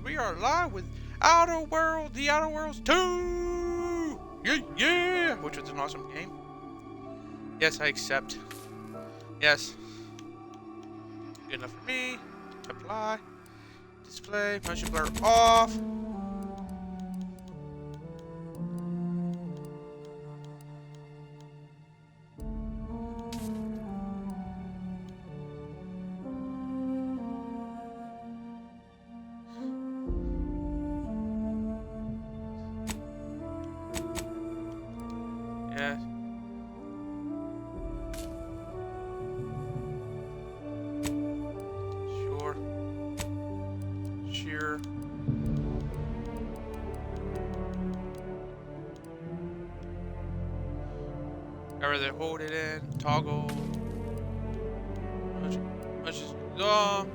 Worlds. We are live with Outer Worlds, The Outer Worlds 2! Yeah! Which was an awesome game. Yes, I accept. Yes. Good enough for me. Apply. Display. Motion blur off. Yes. Sure. Sure. Or they hold it in, toggle. Let's just go.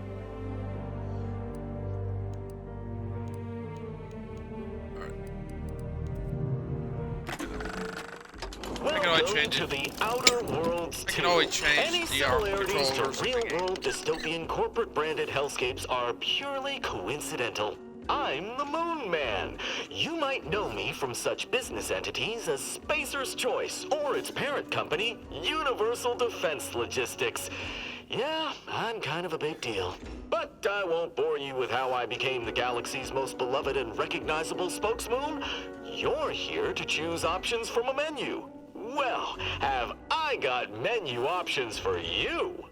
Welcome to the Outer Worlds 2. I can always change Any the similarities to controls. real-world dystopian corporate-branded hellscapes are purely coincidental. I'm the Moon Man. You might know me from such business entities as Spacer's Choice or its parent company, Universal Defense Logistics. Yeah, I'm kind of a big deal. But I won't bore you with how I became the galaxy's most beloved and recognizable spokesmoon. You're here to choose options from a menu. Well, have I got menu options for you?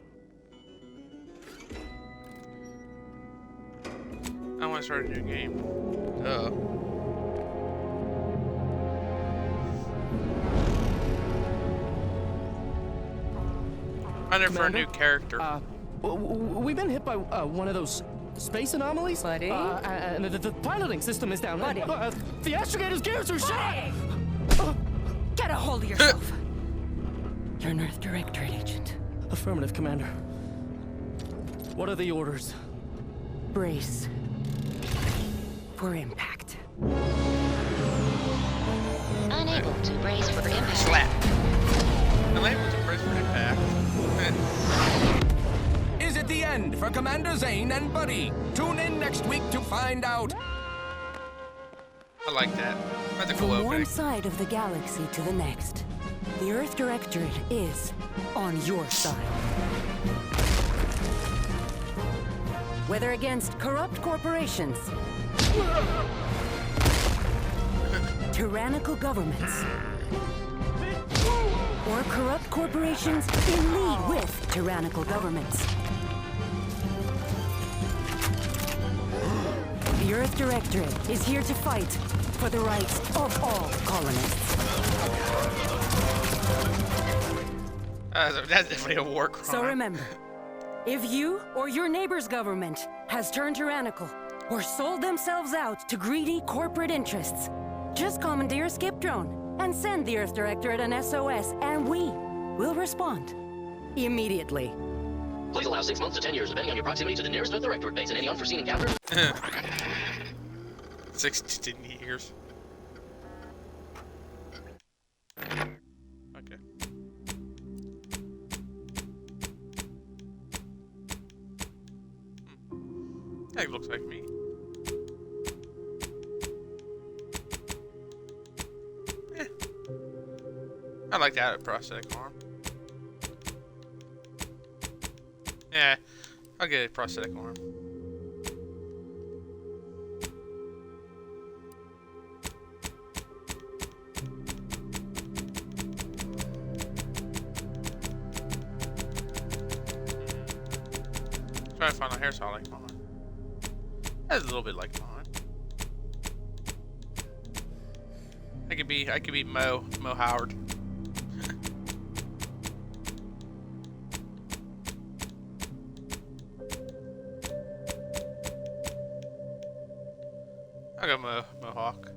I want to start a new game. Duh. I never for a new character. We've been hit by one of those space anomalies. Buddy? And the piloting system is down. Buddy? The astrogator's gears are shot! Get a hold of yourself. You're an Earth Directorate agent. Affirmative, Commander. What are the orders? Brace for impact. Unable to brace for impact. Slap. Unable to brace for impact. Is it the end for Commander Zane and Buddy? Tune in next week to find out. I like that. That's a From cool one opening. side of the galaxy to the next, the Earth Directorate is on your side. Whether against corrupt corporations, tyrannical governments, or corrupt corporations in league with tyrannical governments. The Earth Directorate is here to fight for the rights of all colonists. That's definitely a war crime. So remember, if you or your neighbor's government has turned tyrannical or sold themselves out to greedy corporate interests, just commandeer a skip drone and send the Earth Directorate an SOS, and we will respond immediately. Please allow 6 months to 10 years, depending on your proximity to the nearest Earth Directorate base and any unforeseen encounters. 6 to 10 years. Okay. That looks like me. Eh. I like that prosthetic arm. Yeah, I'll get a prosthetic arm. Try to find a hairstyle like mine. That's a little bit like mine. I could be Mo Howard. I'll go Mohawk.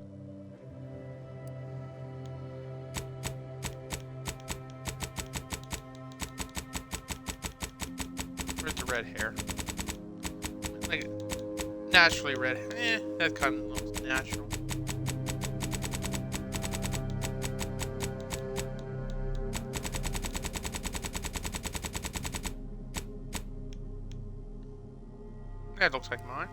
Where's the red hair? Like naturally red. That kind of looks natural. That looks like mine.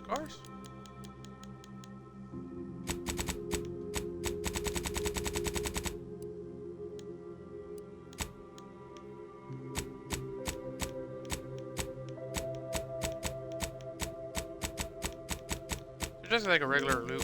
Scars? It's just like a regular loop.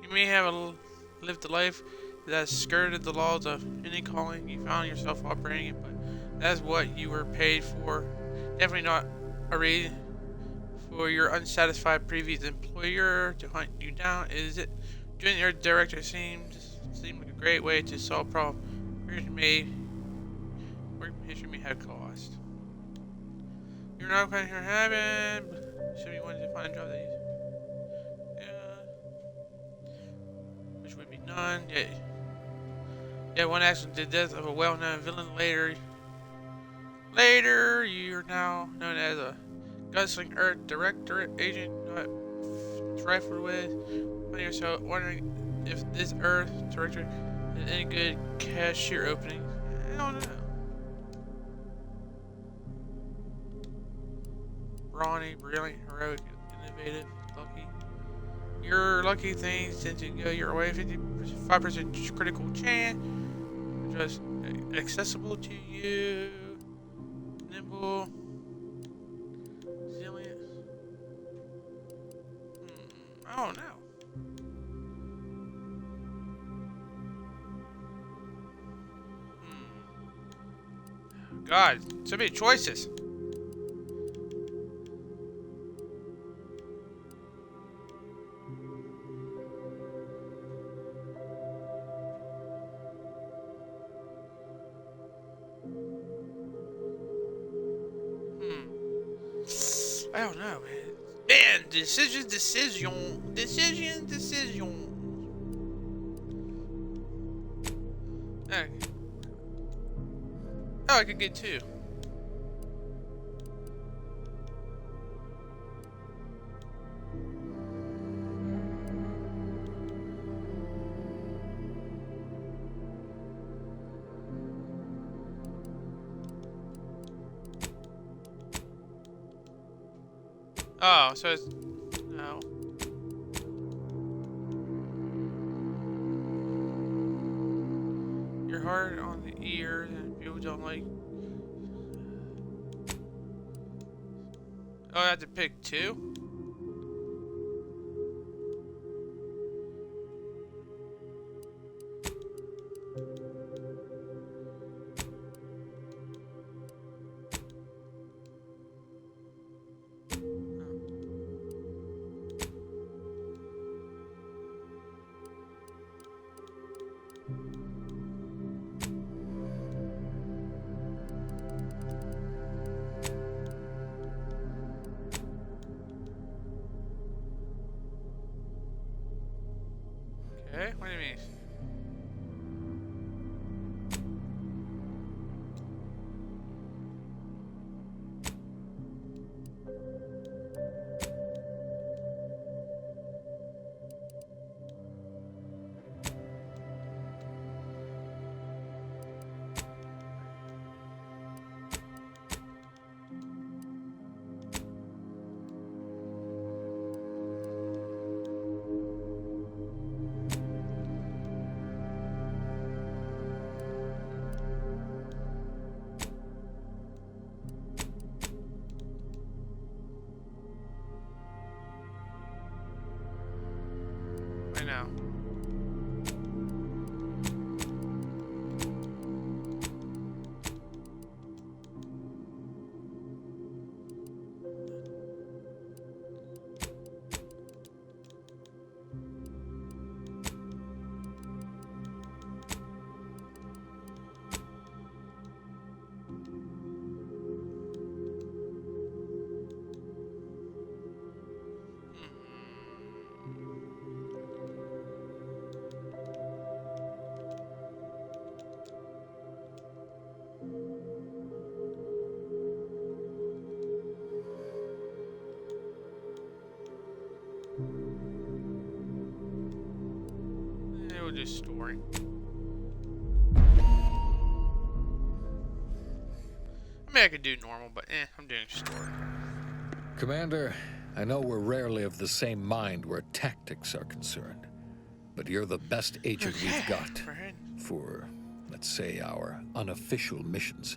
You may have lived a life that skirted the laws of any calling you found yourself operating in, but that's what you were paid for. Definitely not a reason for your unsatisfied previous employer to hunt you down, is it? Joining your director seemed like a great way to solve problems. Work history may have cost. You're not quite sure what happened, but should you wanted to find a job that you which would be none. Yeah, one accident did death of a well-known villain. Later, you're now known as a gunsling Earth Directorate agent, not trifled with. Find yourself wondering if this Earth Directorate is any good cashier opening. I don't know. Brawny, brilliant, heroic, innovative, lucky. Your lucky things tend to go your way. 55% critical chance. Just accessible to you. Nimble. Resilient. I don't know. God, so many choices. I don't know, man. Decision. Okay. Oh, I could get two. Oh, so it's no. You're hard on the ears and people don't like. Oh, I have to pick two? now? We'll do story. I mean, I could do normal, but I'm doing story. Commander, I know we're rarely of the same mind where tactics are concerned, but you're the best agent we've got for, let's say, our unofficial missions.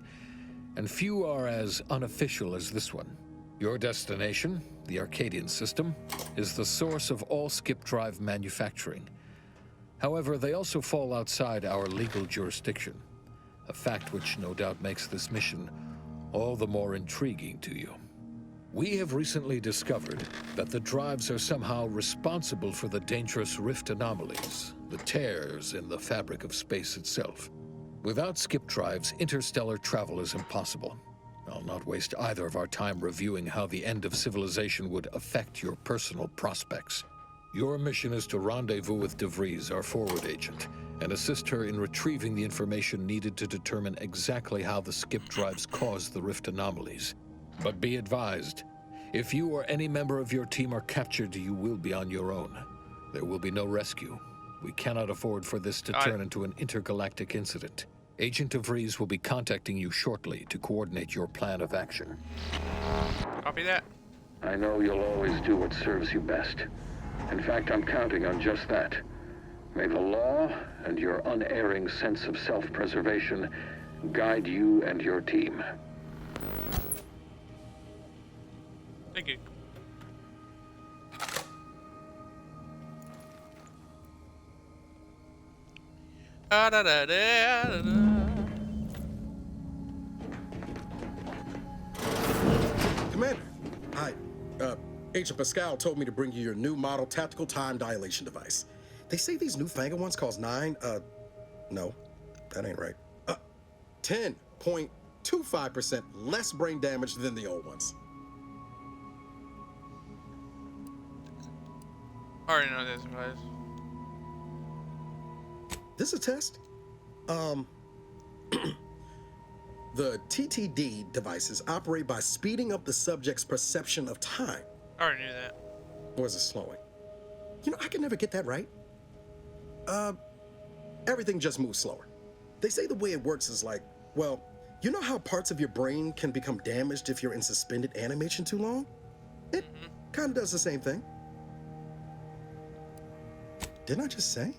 And few are as unofficial as this one. Your destination, the Arcadian system, is the source of all skip drive manufacturing. However, they also fall outside our legal jurisdiction, a fact which no doubt makes this mission all the more intriguing to you. We have recently discovered that the drives are somehow responsible for the dangerous rift anomalies, the tears in the fabric of space itself. Without skip drives, interstellar travel is impossible. I'll not waste either of our time reviewing how the end of civilization would affect your personal prospects. Your mission is to rendezvous with DeVries, our forward agent, and assist her in retrieving the information needed to determine exactly how the skip drives cause the rift anomalies. But be advised, if you or any member of your team are captured, you will be on your own. There will be no rescue. We cannot afford for this to turn into an intergalactic incident. Agent DeVries will be contacting you shortly to coordinate your plan of action. Copy that. I know you'll always do what serves you best. In fact, I'm counting on just that. May the law and your unerring sense of self-preservation guide you and your team. Thank you. Da da da da da da. Commander, hi. Agent Pascal told me to bring you your new model tactical time dilation device. They say these newfangled ones cause no, that ain't right. 10.25% less brain damage than the old ones. I already know this, guys. This is a test. The TTD devices operate by speeding up the subject's perception of time. I already knew that. Or is it slowing? You know, I can never get that right. Everything just moves slower. They say the way it works is like, well, you know how parts of your brain can become damaged if you're in suspended animation too long? It kind of does the same thing. Didn't I just say?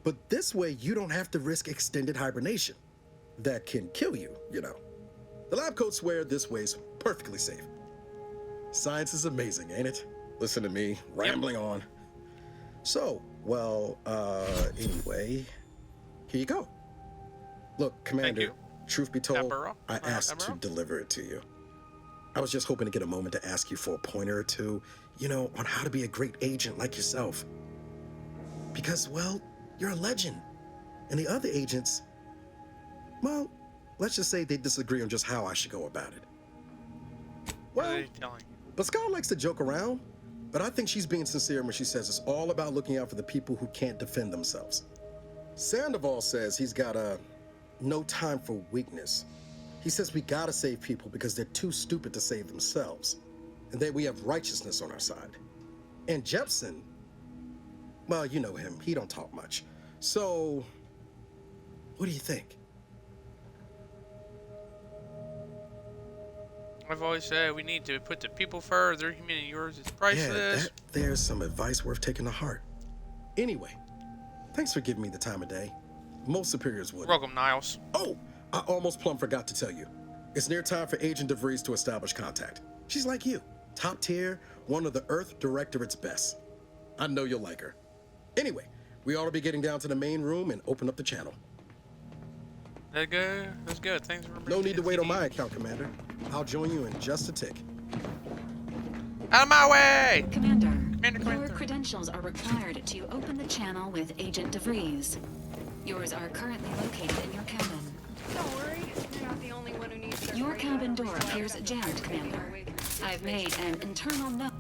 But this way, you don't have to risk extended hibernation. That can kill you, you know. The lab coats swear this way's perfectly safe. Science is amazing, ain't it? Listen to me, rambling on. So, well, anyway, here you go. Look, Commander, truth be told, I asked to deliver it to you. I was just hoping to get a moment to ask you for a pointer or two, you know, on how to be a great agent like yourself. Because, well, you're a legend. And the other agents, well, let's just say they disagree on just how I should go about it. Well, Pascal likes to joke around, but I think she's being sincere when she says it's all about looking out for the people who can't defend themselves. Sandoval says he's got no time for weakness. He says we gotta save people because they're too stupid to save themselves, and that we have righteousness on our side. And Jepson, well, you know him, he don't talk much. So, what do you think? I've always said we need to put the people first. Their humanity, yours is priceless. Yeah, there's some advice worth taking to heart. Anyway, thanks for giving me the time of day. Most superiors would. Welcome, Niles. Oh, I almost plumb forgot to tell you. It's near time for Agent DeVries to establish contact. She's like you, top tier, one of the Earth Directorate's best. I know you'll like her. Anyway, we ought to be getting down to the main room and open up the channel. Let's go. Let's go. Thanks for No need to wait on my account, Commander. I'll join you in just a tick. Out of my way! Commander, Commander. your credentials are required to open the channel with Agent DeVries. Yours are currently located in your cabin. Don't worry, you're not the only one who needs their Your radar, cabin door so I appears don't have jammed, to make Commander. our way through I've made an internal note.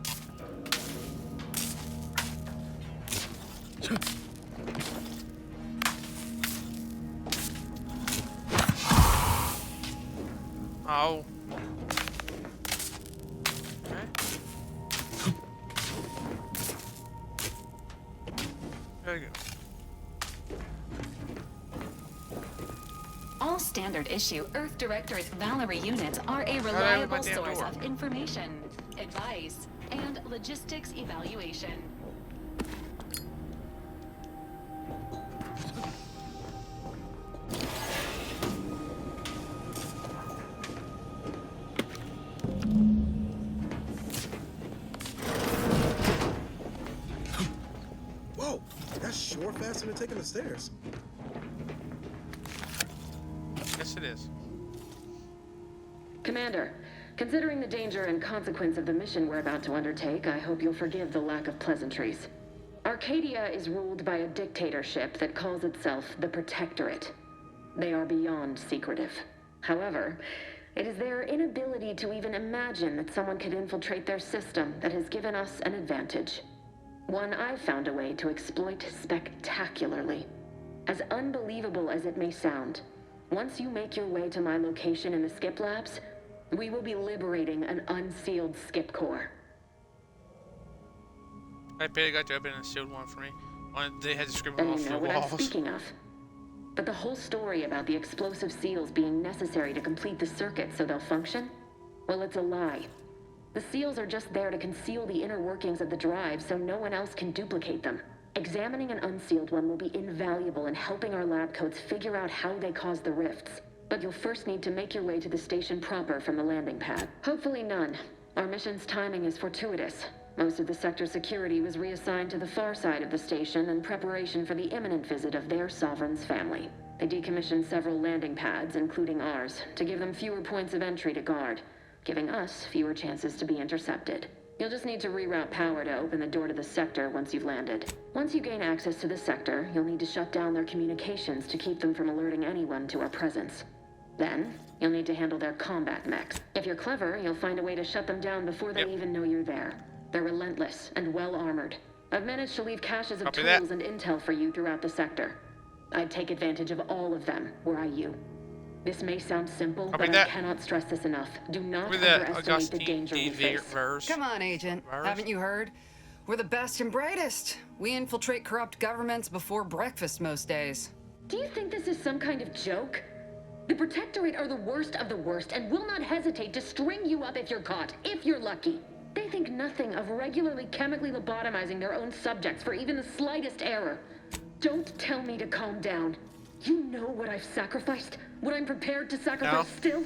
Oh. Okay. There you go. All standard issue Earth Directorate Valerie units are a I opened my reliable damn source door? of information, advice, and logistics evaluation. Whoa, that's sure faster than taking the stairs. Yes, it is. Commander, considering the danger and consequence of the mission we're about to undertake, I hope you'll forgive the lack of pleasantries. Arcadia is ruled by a dictatorship that calls itself the Protectorate. They are beyond secretive. However, it is their inability to even imagine that someone could infiltrate their system that has given us an advantage. One I've found a way to exploit spectacularly. As unbelievable as it may sound, once you make your way to my location in the Skip Labs, we will be liberating an unsealed Skip Core. I bet I got to open a sealed one for me. One they had to scribble And off you the know what I'm walls. speaking of. But the whole story about the explosive seals being necessary to complete the circuit so they'll function? Well, it's a lie. The seals are just there to conceal the inner workings of the drive so no one else can duplicate them. Examining an unsealed one will be invaluable in helping our lab coats figure out how they cause the rifts. But you'll first need to make your way to the station proper from the landing pad. Hopefully none. Our mission's timing is fortuitous. Most of the sector's security was reassigned to the far side of the station in preparation for the imminent visit of their sovereign's family. They decommissioned several landing pads, including ours, to give them fewer points of entry to guard, giving us fewer chances to be intercepted. You'll just need to reroute power to open the door to the sector once you've landed. Once you gain access to the sector, you'll need to shut down their communications to keep them from alerting anyone to our presence. Then, you'll need to handle their combat mechs. If you're clever, you'll find a way to shut them down before they even know you're there. They're relentless and well-armored. I've managed to leave caches of Copy tools that. and intel for you throughout the sector. I'd take advantage of all of them, were I you. This may sound simple, Copy but that. I cannot stress this enough. Do not Copy that, underestimate the Augustine danger we face. Verse. Come on, Agent. Virus? Haven't you heard? We're the best and brightest. We infiltrate corrupt governments before breakfast most days. Do you think this is some kind of joke? The Protectorate are the worst of the worst and will not hesitate to string you up if you're caught, if you're lucky. They think nothing of regularly chemically lobotomizing their own subjects for even the slightest error. Don't tell me to calm down. You know what I've sacrificed? What I'm prepared to sacrifice still?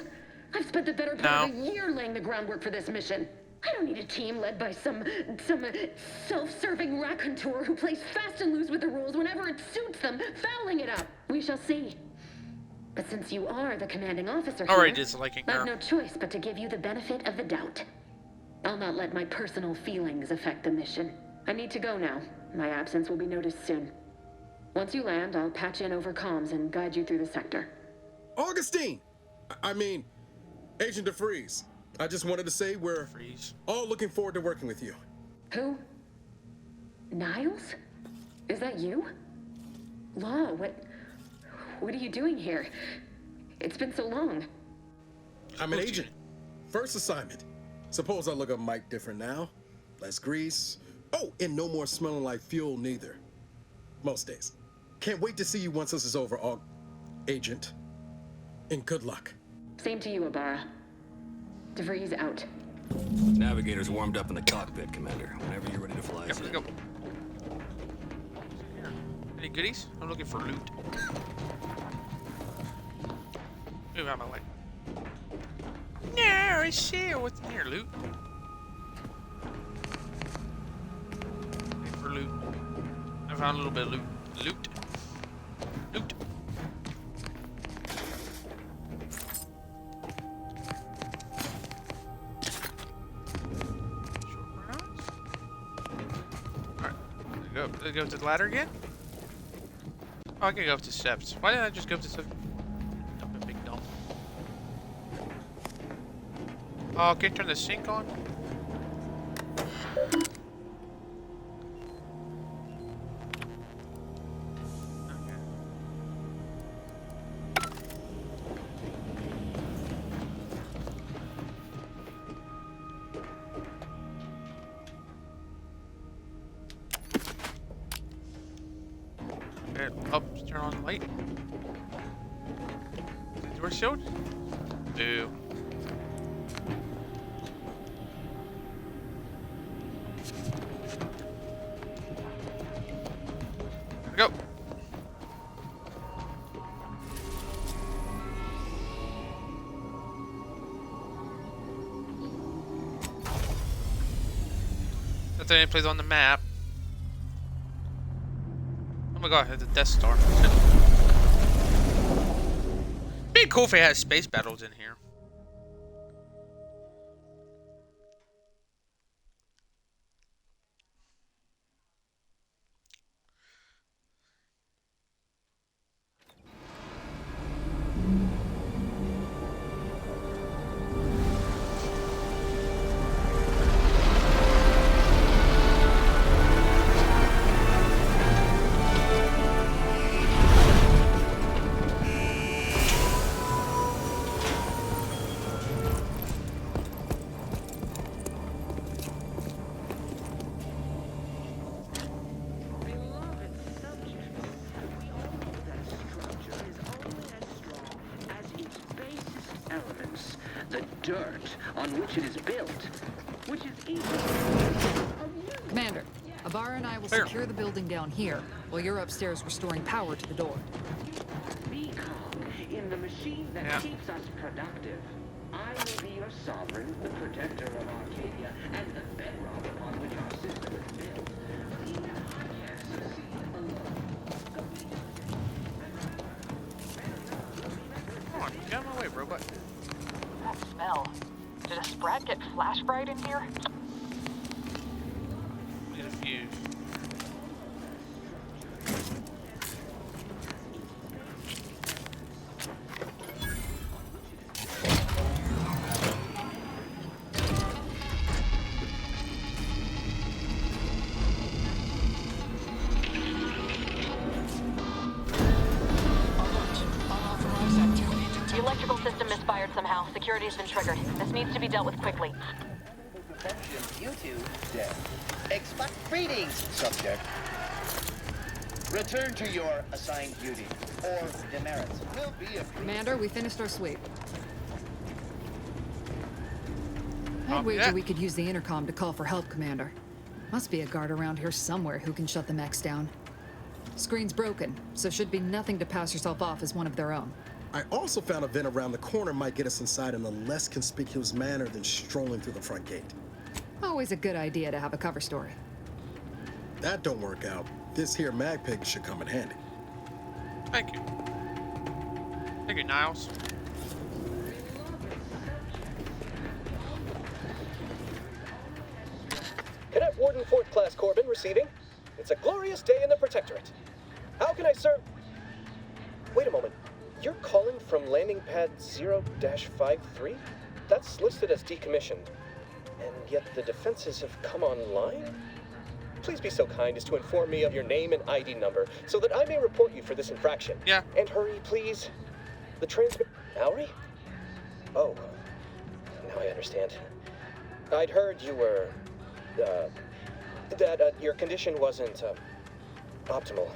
I've spent the better part of a year laying the groundwork for this mission. I don't need a team led by some self-serving raconteur who plays fast and loose with the rules whenever it suits them, fouling it up. We shall see. But since you are the commanding officer Already here, disliking I've her. no choice but to give you the benefit of the doubt. I'll not let my personal feelings affect the mission. I need to go now. My absence will be noticed soon. Once you land, I'll patch in over comms and guide you through the sector. Augustine! Agent DeVries. I just wanted to say we're all looking forward to working with you. Who? Niles? Is that you? Law, what are you doing here? It's been so long. I'm an agent. First assignment. Suppose I look a mite different now. Less grease. Oh, and no more smelling like fuel neither. Most days. Can't wait to see you once this is over, Agent. And good luck. Same to you, Ibarra. DeVries out. Navigator's warmed up in the cockpit, Commander. Whenever you're ready to fly. Yep, let's go. Any goodies? I'm looking for loot. Move out of my way. No, I see what's in here. Loot. Looking for loot. I found a little bit of loot. Loot. Alright, let's go to the ladder again. Oh, I can go up to steps. Why didn't I just go up to steps? I'm a big dumb. Oh, can you turn the sink on? Up, turn on the light. Is the door sealed? Boo. Go. That's any place on the map. Oh my god, it's a Death Star. Be cool if it had space battles in here. Dirt on which it is built, which is easy. Commander, Ibarra and I will secure the building down here, while you're upstairs restoring power to the door. Be calm in the machine that keeps us productive. I will be your sovereign, the protector of Arcadia, and the bedrock upon which our system is built. Come on, get out of my way, robot. That smell. Did a Sprat get flash fried in here? Get a fuse. The electrical system misfired somehow. Security has been triggered. This needs to be dealt with quickly. You two dead. Expect greetings, subject. Return to your assigned duty, or demerits will be a... Commander, we finished our sweep. I'd wager we could use the intercom to call for help, Commander. Must be a guard around here somewhere who can shut the mechs down. Screen's broken, so should be nothing to pass yourself off as one of their own. I also found a vent around the corner might get us inside in a less conspicuous manner than strolling through the front gate. Always a good idea to have a cover story. That don't work out. This here mag pig should come in handy. Thank you. Thank you, Niles. Cadet Warden 4th Class Corbin receiving. It's a glorious day in the Protectorate. How can I serve? Wait a moment. You're calling from landing pad 0-53? That's listed as decommissioned. And yet the defenses have come online? Please be so kind as to inform me of your name and ID number so that I may report you for this infraction. Yeah. And hurry, please. The transmit... Mallory? Oh. Now I understand. I'd heard you were... that your condition wasn't, optimal.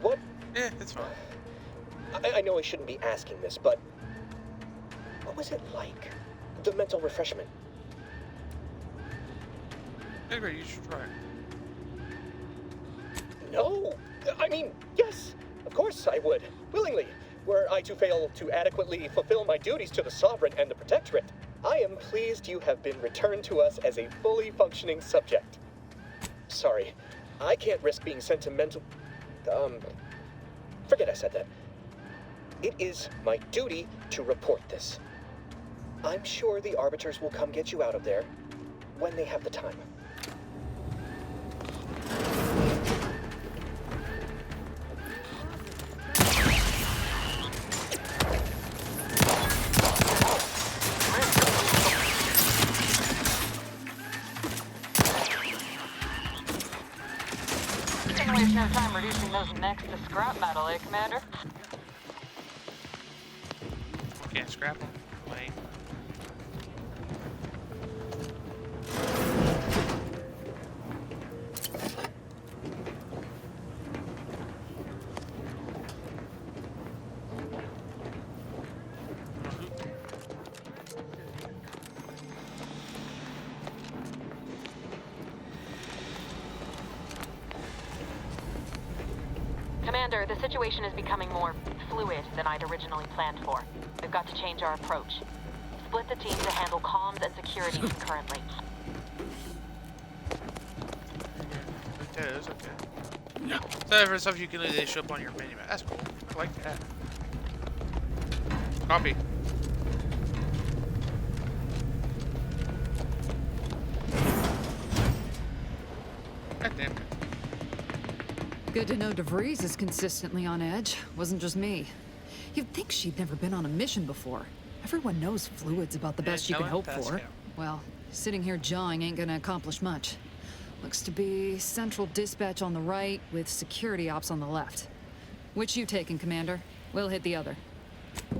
What? Yeah, it's fine. I know I shouldn't be asking this, but what was it like? The mental refreshment? Anyway, you should try it. No! I mean, yes! Of course I would. Willingly. Were I to fail to adequately fulfill my duties to the Sovereign and the Protectorate, I am pleased you have been returned to us as a fully functioning subject. Sorry. I can't risk being sentimental. Forget I said that. It is my duty to report this. I'm sure the Arbiters will come get you out of there when they have the time. You can waste no time reducing those necks to scrap metal, eh, Commander? Can't scrap them. Wait. Commander, the situation is becoming more fluid than I'd originally planned for. We've got to change our approach. Split the team to handle comms and security concurrently. Okay, that's okay. Yeah. So for stuff you can they show up on your menu. That's cool. I like that. Copy. God damn it. Good to know DeVries is consistently on edge. Wasn't just me. You'd think she'd never been on a mission before. Everyone knows fluid's about the best you can hope for. Well, sitting here jawing ain't gonna accomplish much. Looks to be central dispatch on the right with security ops on the left. Which you taking, Commander? We'll hit the other.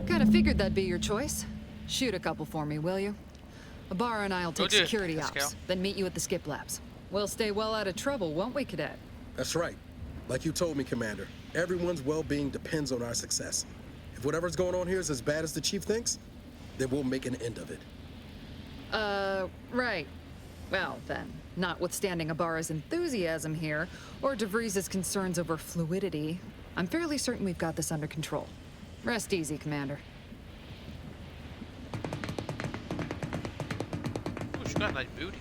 Kinda figured that'd be your choice. Shoot a couple for me, will you? Ibarra and I'll take security ops, then meet you at the skip labs. We'll stay well out of trouble, won't we, Cadet? That's right. Like you told me, Commander, everyone's well-being depends on our success. If whatever's going on here is as bad as the Chief thinks, then we'll make an end of it. Right. Well, then, notwithstanding Ibarra's enthusiasm here, or DeVries' concerns over fluidity, I'm fairly certain we've got this under control. Rest easy, Commander. Ooh, she got a nice booty.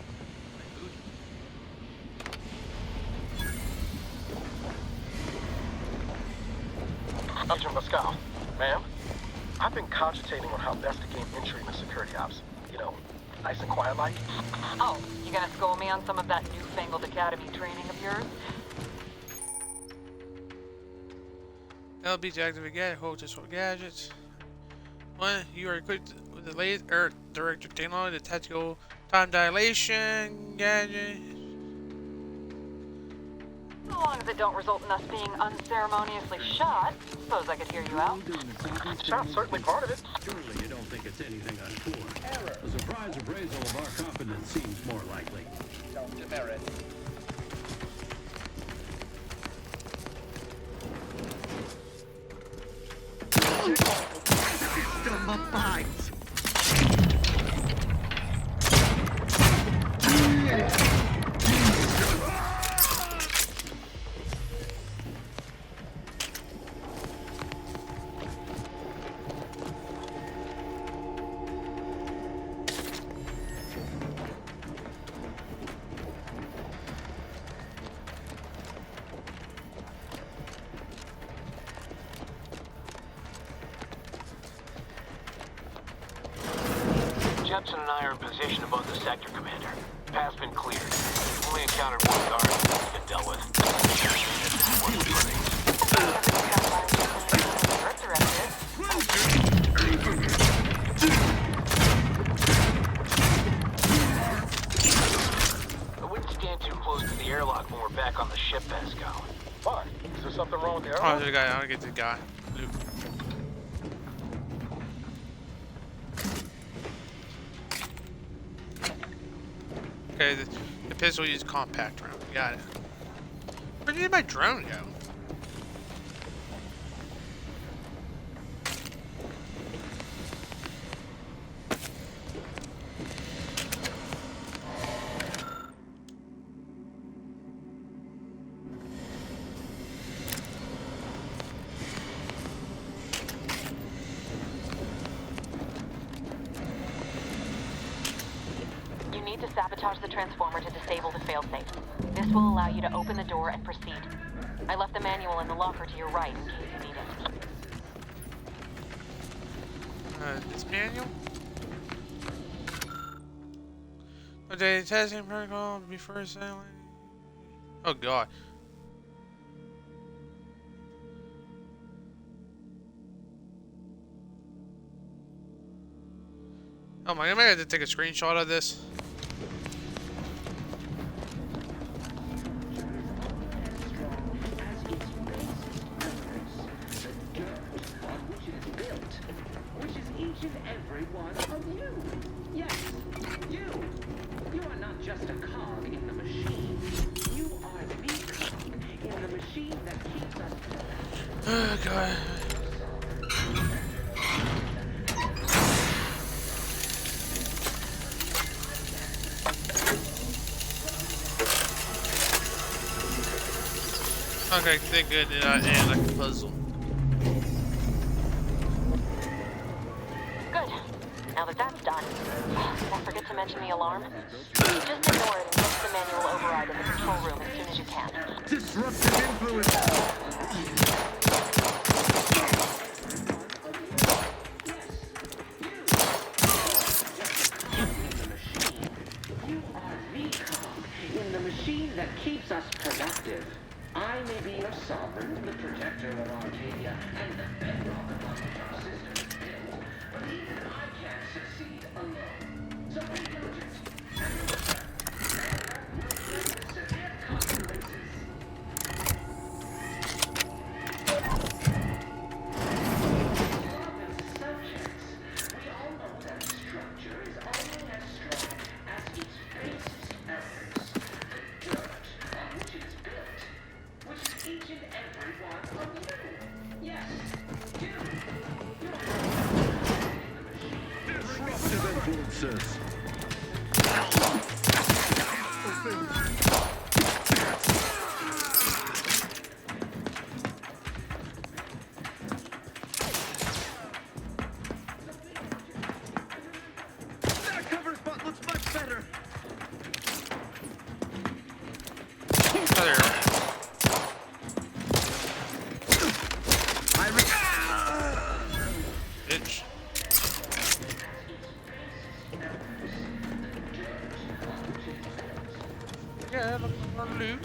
Agent Pascal, ma'am, I've been cogitating on how best to gain entry into security ops. You know, nice and quiet like. Oh, you gonna school me on some of that newfangled academy training of yours? LB to activate gadget, hold this for gadgets. One, you are equipped with the latest Earth Director technology, the tactical time dilation gadget. So long as it don't result in us being unceremoniously shot, suppose I could hear you out. Shot's certainly part of it. Surely you don't think it's anything untoward. Error. A surprise appraisal of our competence seems more likely. Don't demur it. System abides. Jepson and I are in position above the sector, Commander. Path's been cleared. Only encountered one guard that's been dealt with. I wouldn't stand too close to the airlock when we're back on the ship, Pascal. Why? Is there something wrong with the Oh, there's a guy. I want to get the guy. Luke. Okay, the pistol uses compact round. Got it. Where did my drone go? You need to sabotage Sabotage the transformer to disable the failsafe. This will allow you to open the door and proceed. I left the manual in the locker to your right in case you need it. This manual? Okay, testing protocol before sailing. Oh god. Oh my god, I might have to take a screenshot of this. Oh god. Okay, thank goodness I did like a puzzle. Good. Now that that's done, did I forget to mention the alarm? Just ignore it and get the manual override in the control room as soon as you can. Disruptive influence! In the machine that keeps us productive. I may be your sovereign, the protector of Arcadia, and the bedrock upon which our system is built, but even I can't succeed alone. So be diligent and remember, severe consequences. Subjects, we all know that structure is only as strong as its basest members. The dirt on which it is built, which is each and every one of you. Yes, you. Disruptive influences! That cover spot looks much better. Oh, there you are. Bitch. Yeah, look for loot.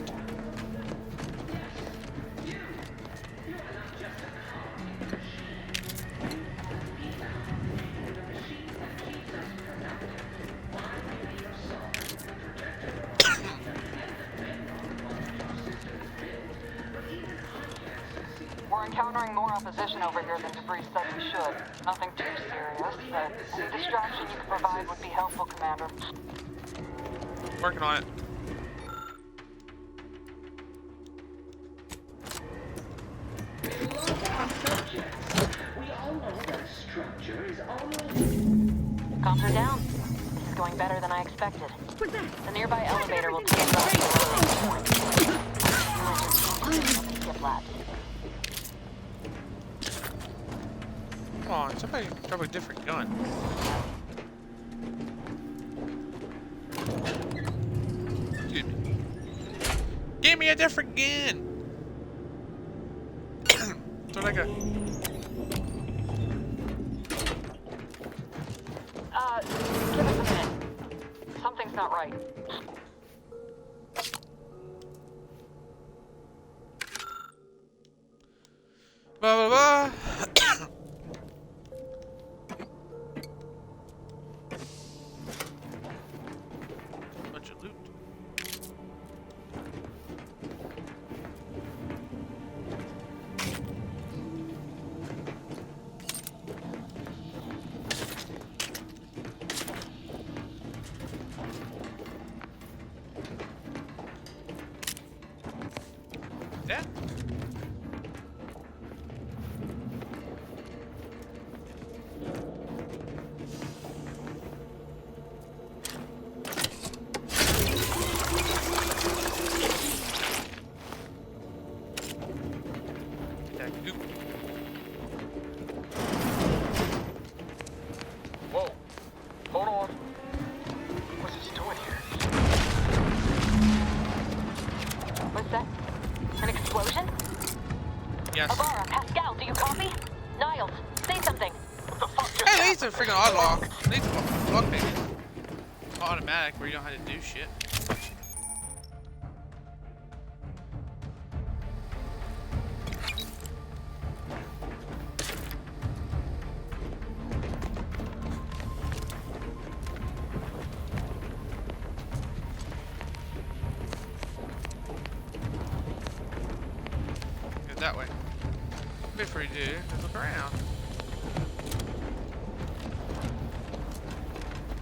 We're encountering more opposition over here than Debris said we should. Nothing too serious, but any distraction you can provide would be helpful, Commander. Working on it. We all know that structure is only... Comms are down. This is going better than I expected. The nearby elevator will take us to the release point. Skip labs. Come on, somebody drop a different gun. Excuse me. Give me a different gun! So like a... Give us a minute. Something's not right. Blah blah blah. Bunch of loot. That? Whoa. Hold on. What's this doing here? An explosion? Yes. Abara, Pascal, do you copy? Niles, say something. What the fuck just Hey, these are freaking odd lock. These lock babies. Automatic where you don't have to do shit. Go that way. Before you do, just look around.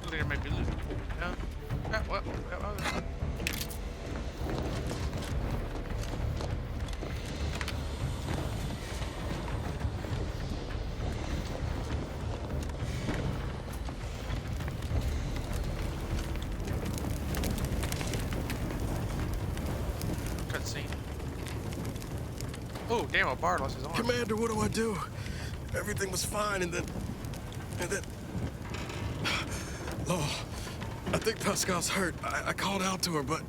There might be loot. No? What? Cutscene. Oh, damn, a bard lost his arm. Commander, what do I do? Everything was fine, and then... Oh, I think Pascal's hurt. I called out to her, but...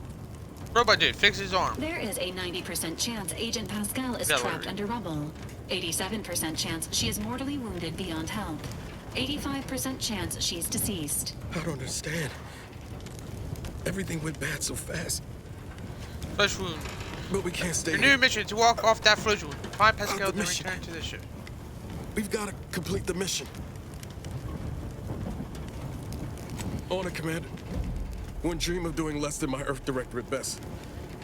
Robot dude, fix his arm. There is a 90% chance Agent Pascal is trapped under rubble. 87% chance she is mortally wounded beyond help. 85% chance she's deceased. I don't understand. Everything went bad so fast. Flesh wound. But we can't stay Your here. new mission to walk off that flesh wound. Find Pascal and return to the ship. We've got to complete the mission. On it, Commander. Wouldn't dream of doing less than my Earth Director at best.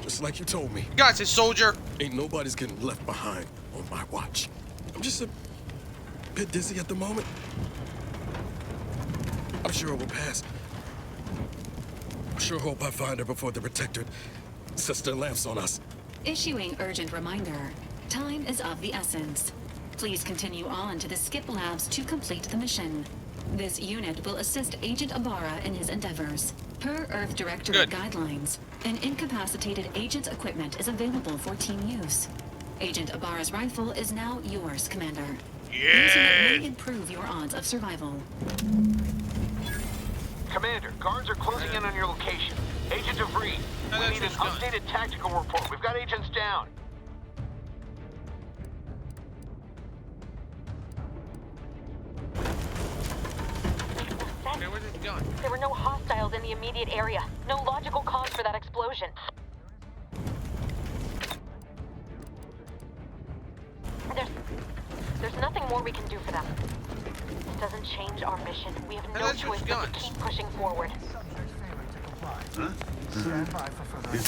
Just like you told me. Got it, soldier. Ain't nobody's getting left behind on my watch. I'm just a bit dizzy at the moment. I'm sure it will pass. I sure hope I find her before the Protectorate sets their lamps on us. Issuing urgent reminder. Time is of the essence. Please continue on to the Skip Labs to complete the mission. This unit will assist Agent Abara in his endeavors. Per Earth Directorate guidelines, an incapacitated agent's equipment is available for team use. Agent Abara's rifle is now yours, Commander. Using it may improve your odds of survival. Commander, guards are closing in on your location. Agent DeVries, we need an updated tactical report. We've got agents down. There were no hostiles in the immediate area. No logical cause for that explosion. There's nothing more we can do for them. This doesn't change our mission. We have no choice but to keep pushing forward. Huh? Stand by for further.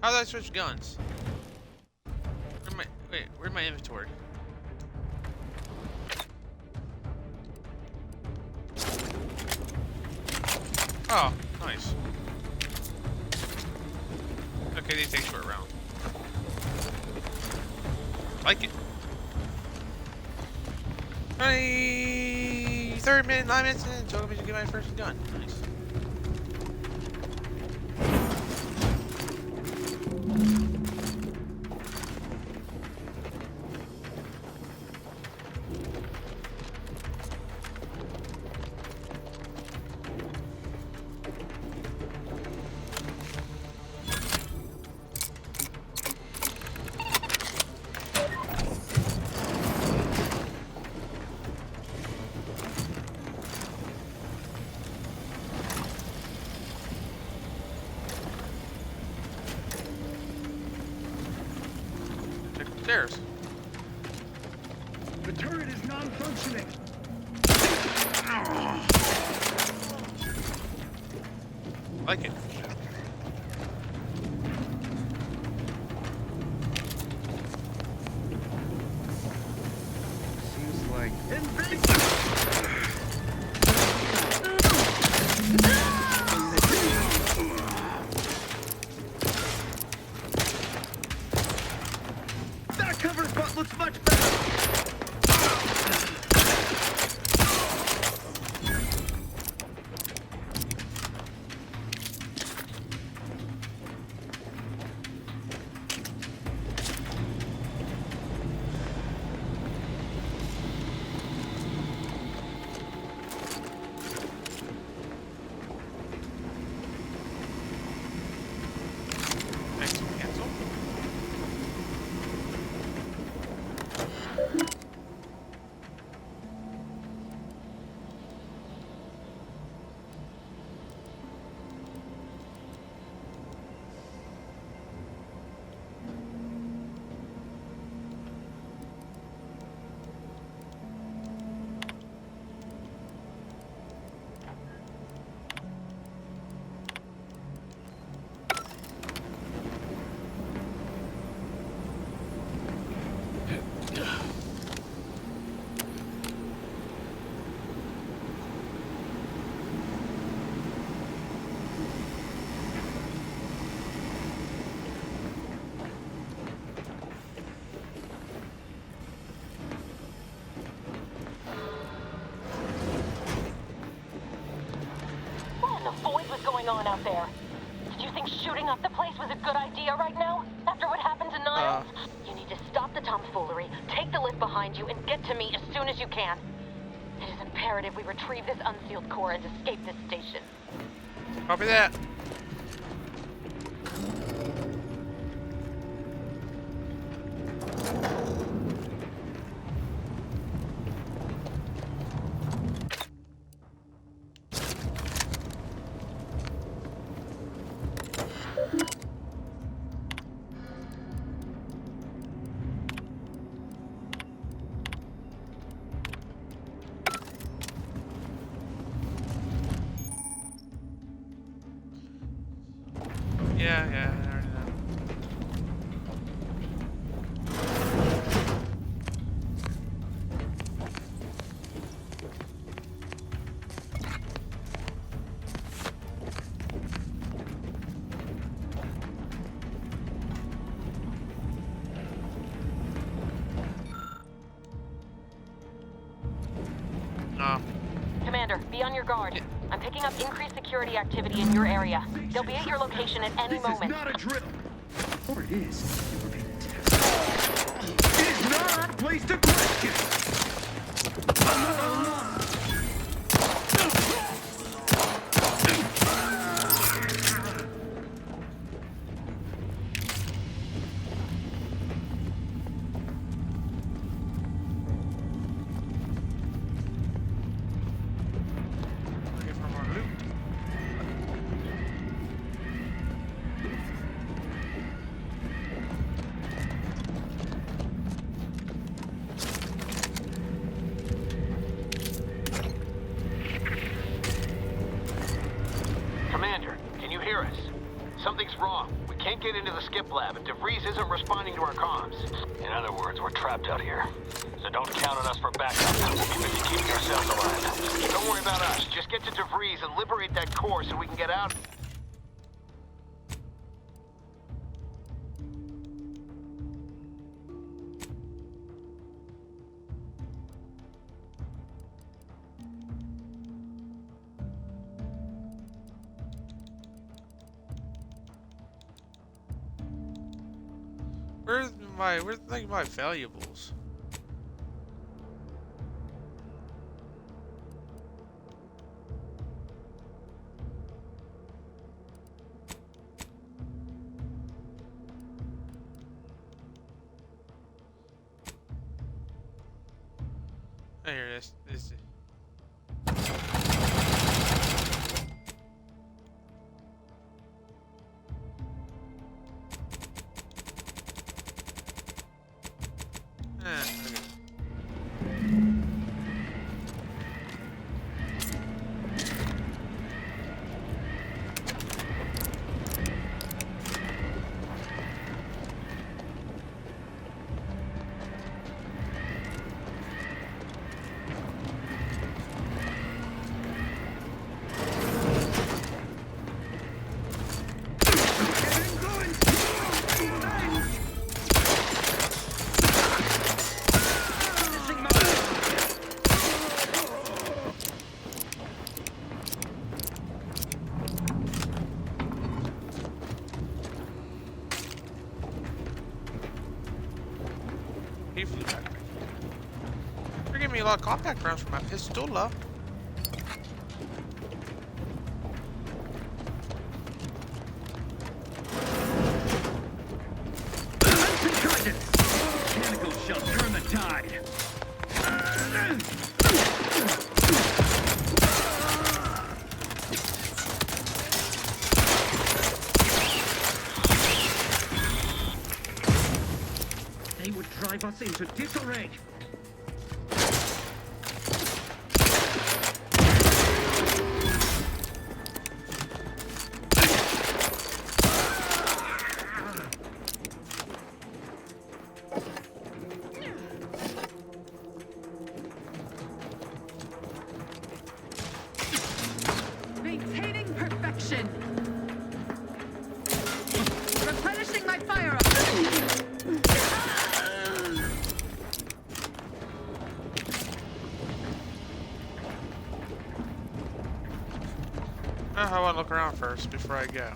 How do I switch guns? Where's my inventory? Oh, nice. Okay, these things were around. Like it. 30 minutes, 9 minutes in, told me to get my first gun. Nice. Stairs. The turret is non-functioning. Like it. Seems like that cover spot looks much better. on out there? Did you think shooting up the place was a good idea right now? After what happened to Niles? You need to stop the tomfoolery, take the lift behind you, and get to me as soon as you can. It is imperative we retrieve this unsealed core and escape this station. Copy that. Yeah, I already know. Commander, be on your guard. I'm picking up increased security activity in your area. They'll be at your location at any moment. This is not a drill. Or it is. It is not our place to question. Commander, can you hear us? Something's wrong. We can't get into the skip lab, and DeVries isn't responding to our comms. In other words, we're trapped out here. So don't count on us for backup. We'll be busy keeping ourselves alive. Don't worry about us. Just get to DeVries and liberate that core so we can get out. Where's like my valuables? Oh, here it is. This is it. You're giving me a lot of compact rounds for my pistola. Mechanical shall turn the tide. They would drive us into disarray. Maintaining perfection. Replenishing my firearms. I want to look around first before I go.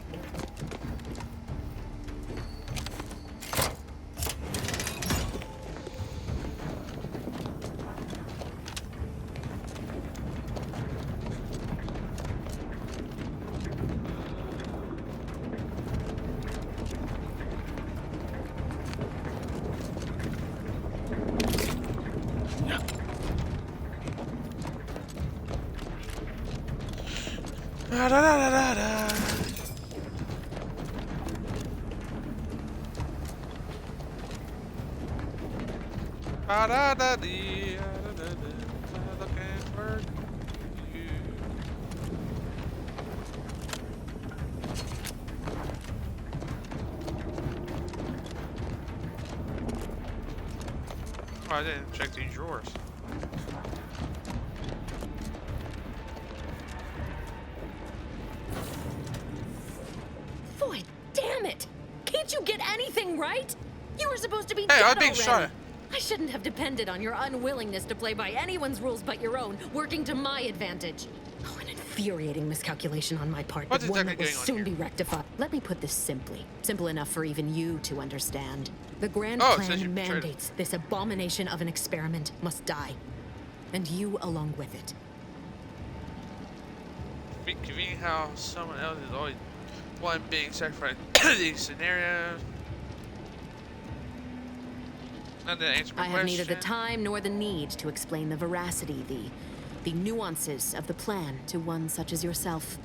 Da, da, da, da, da. Da, da, da, dee, da, da, da, da. Looking for you. Oh, I didn't check these drawers. Boy, damn it! Can't you get anything right? You were supposed to be Hey, dead I'm being already. shot at. I shouldn't have depended on your unwillingness to play by anyone's rules but your own, working to my advantage. Oh, an infuriating miscalculation on my part, What but is one exactly that will going on soon here? be rectified. Let me put this simply. Simple enough for even you to understand. The Grand Oh, it says you Plan betrayed it. mandates this abomination of an experiment must die. And you along with it. Convenient how someone else is always one being sacrificed in these scenarios. And then answer my I have question. neither the time nor the need to explain the veracity, the nuances of the plan to one such as yourself.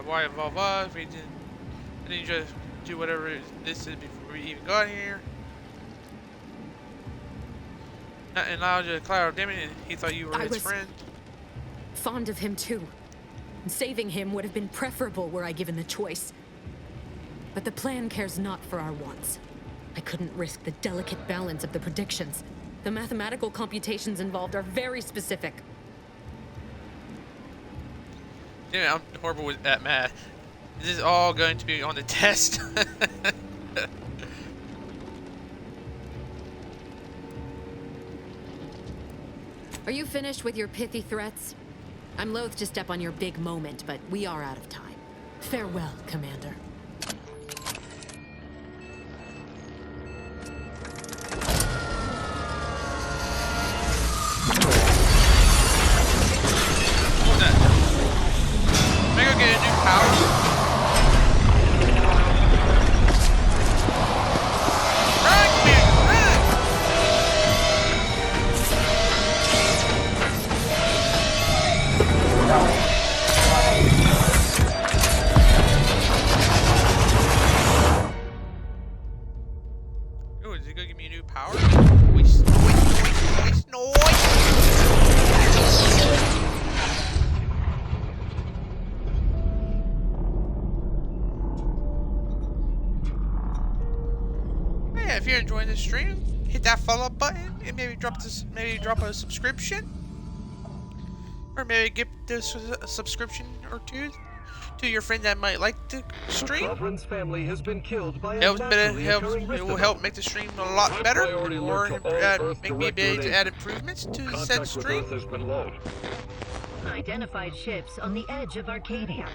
Why involve us? We didn't just do whatever this is before we even got here. And now just Cloud Demon, and he thought you were I his was friend. fond of him too. Saving him would have been preferable were I given the choice. But the plan cares not for our wants. I couldn't risk the delicate balance of the predictions. The mathematical computations involved are very specific. Yeah, I'm horrible at math. This is all going to be on the test. Are you finished with your pithy threats? I'm loath to step on your big moment, but we are out of time. Farewell, Commander. What's that? Am I gonna get a new power? Run, Commander, run! Oh, is he gonna give me a new power? Noise, noise, noise, noise! Yeah, if you're enjoying this stream, hit that follow button and maybe drop a subscription, or maybe give this a subscription or two to your friend that might like the stream. Sovereign's family has been killed by a It naturally will help make the stream a lot better, or make me able to add improvements to said stream. Identified ships on the edge of Arcadia.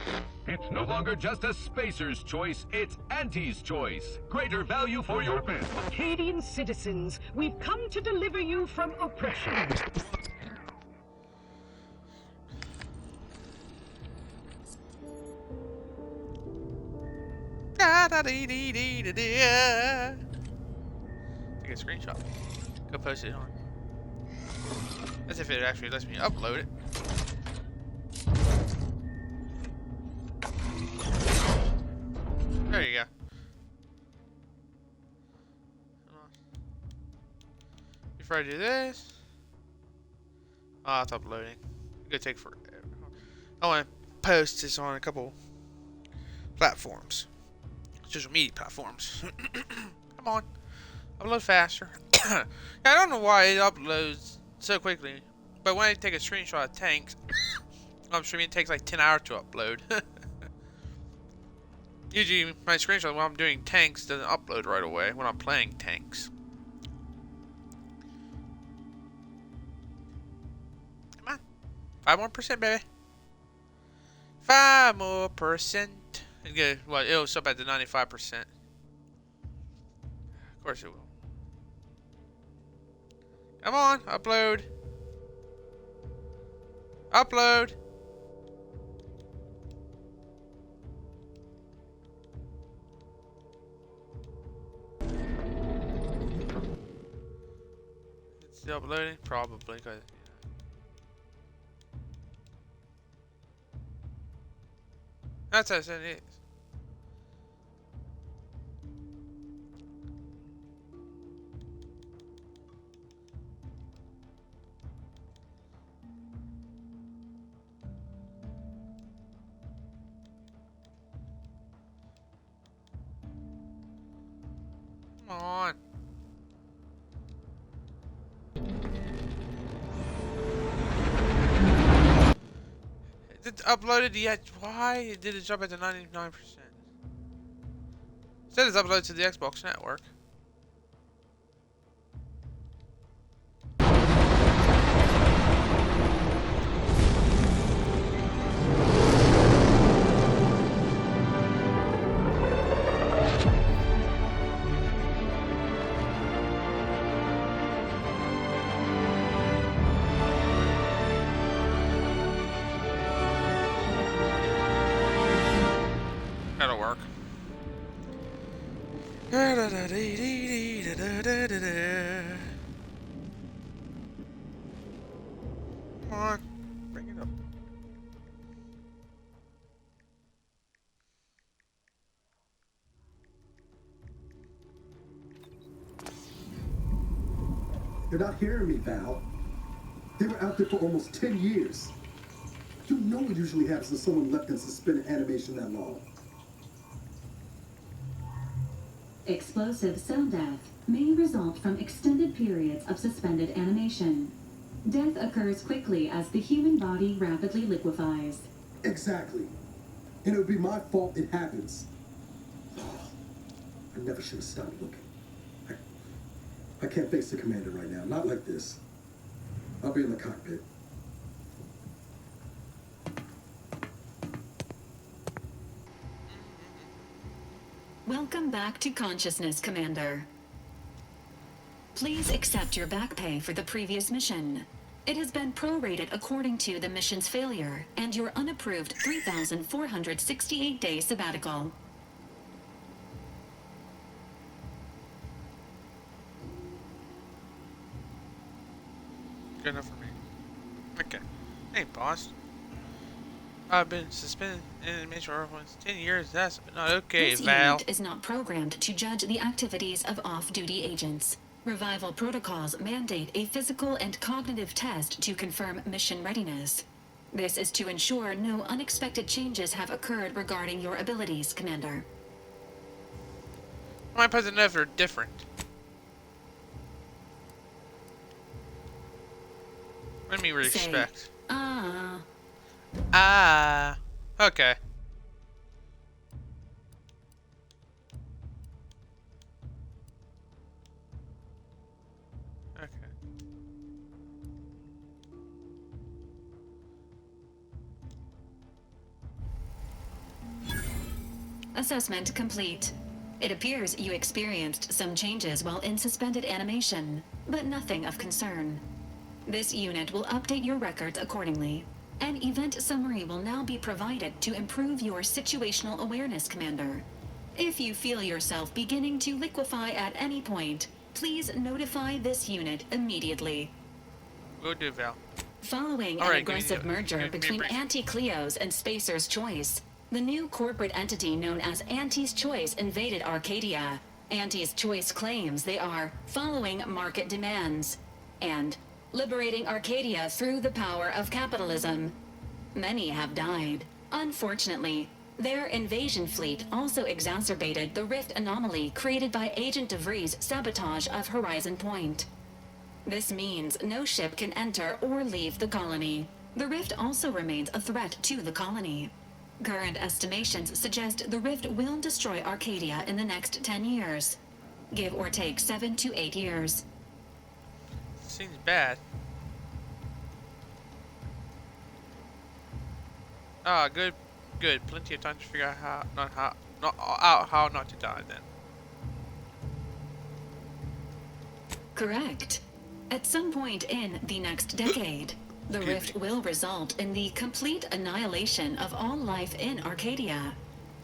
It's no longer just a spacer's choice, it's Auntie's choice. Greater value for your men. Arcadian citizens, we've come to deliver you from oppression. Da da dee dee dee da dee. Take a screenshot. Go post it on. As if it actually lets me upload it. There you go. Hold on. Before I do this, oh, it's uploading. It's gonna take forever. I want to post this on a couple platforms, social media platforms. Come on, upload faster. I don't know why it uploads so quickly, but when I take a screenshot of tanks, I'm streaming, it takes like 10 hours to upload. Usually my screenshot when I'm doing tanks doesn't upload right away when I'm playing tanks. Come on. 5 more %, baby. 5 more percent. Okay, well, it'll stop at the 95%. Of course it will. Come on, upload. Upload. It's still uploading? Probably, cause that's how it is. Come on. It's uploaded yet. Why did it jump at the 99%? It said it's uploaded to the Xbox network. That'll work. Come on, bring it up. You're not hearing me, Val. They were out there for almost 10 years. You know what usually happens when someone left in suspended animation that long. Explosive cell death may result from extended periods of suspended animation. Death occurs quickly as the human body rapidly liquefies. Exactly. And it would be my fault it happens. I never should have stopped looking. I can't face the commander right now. Not like this. I'll be in the cockpit. Welcome back to consciousness, Commander. Please accept your back pay for the previous mission. It has been prorated according to the mission's failure and your unapproved 3,468-day sabbatical. Good enough for me. Okay. Hey, boss. I've been suspended in animation for 10 years. That's not okay, This Val. unit is not programmed to judge the activities of off-duty agents. Revival protocols mandate a physical and cognitive test to confirm mission readiness. This is to ensure no unexpected changes have occurred regarding your abilities, Commander. My present are different. Let me respect. Say, ah. Ah. Okay. Okay. Assessment complete. It appears you experienced some changes while in suspended animation, but nothing of concern. This unit will update your records accordingly. An event summary will now be provided to improve your situational awareness, Commander. If you feel yourself beginning to liquefy at any point, please notify this unit immediately. Will do, Val. Following All an right, aggressive merger give me a between brief. Anti-Cleo's and Spacer's Choice, the new corporate entity known as Anti's Choice invaded Arcadia. Anti's Choice claims they are following market demands and liberating Arcadia through the power of capitalism. Many have died. Unfortunately, their invasion fleet also exacerbated the rift anomaly created by Agent DeVries' sabotage of Horizon Point. This means no ship can enter or leave the colony. The rift also remains a threat to the colony. Current estimations suggest the rift will destroy Arcadia in the next 10 years. Give or take 7 to 8 years. Seems bad. Ah, good Good. Plenty of time to figure out how not to die then. Correct. At some point in the next decade, the rift will result in the complete annihilation of all life in Arcadia.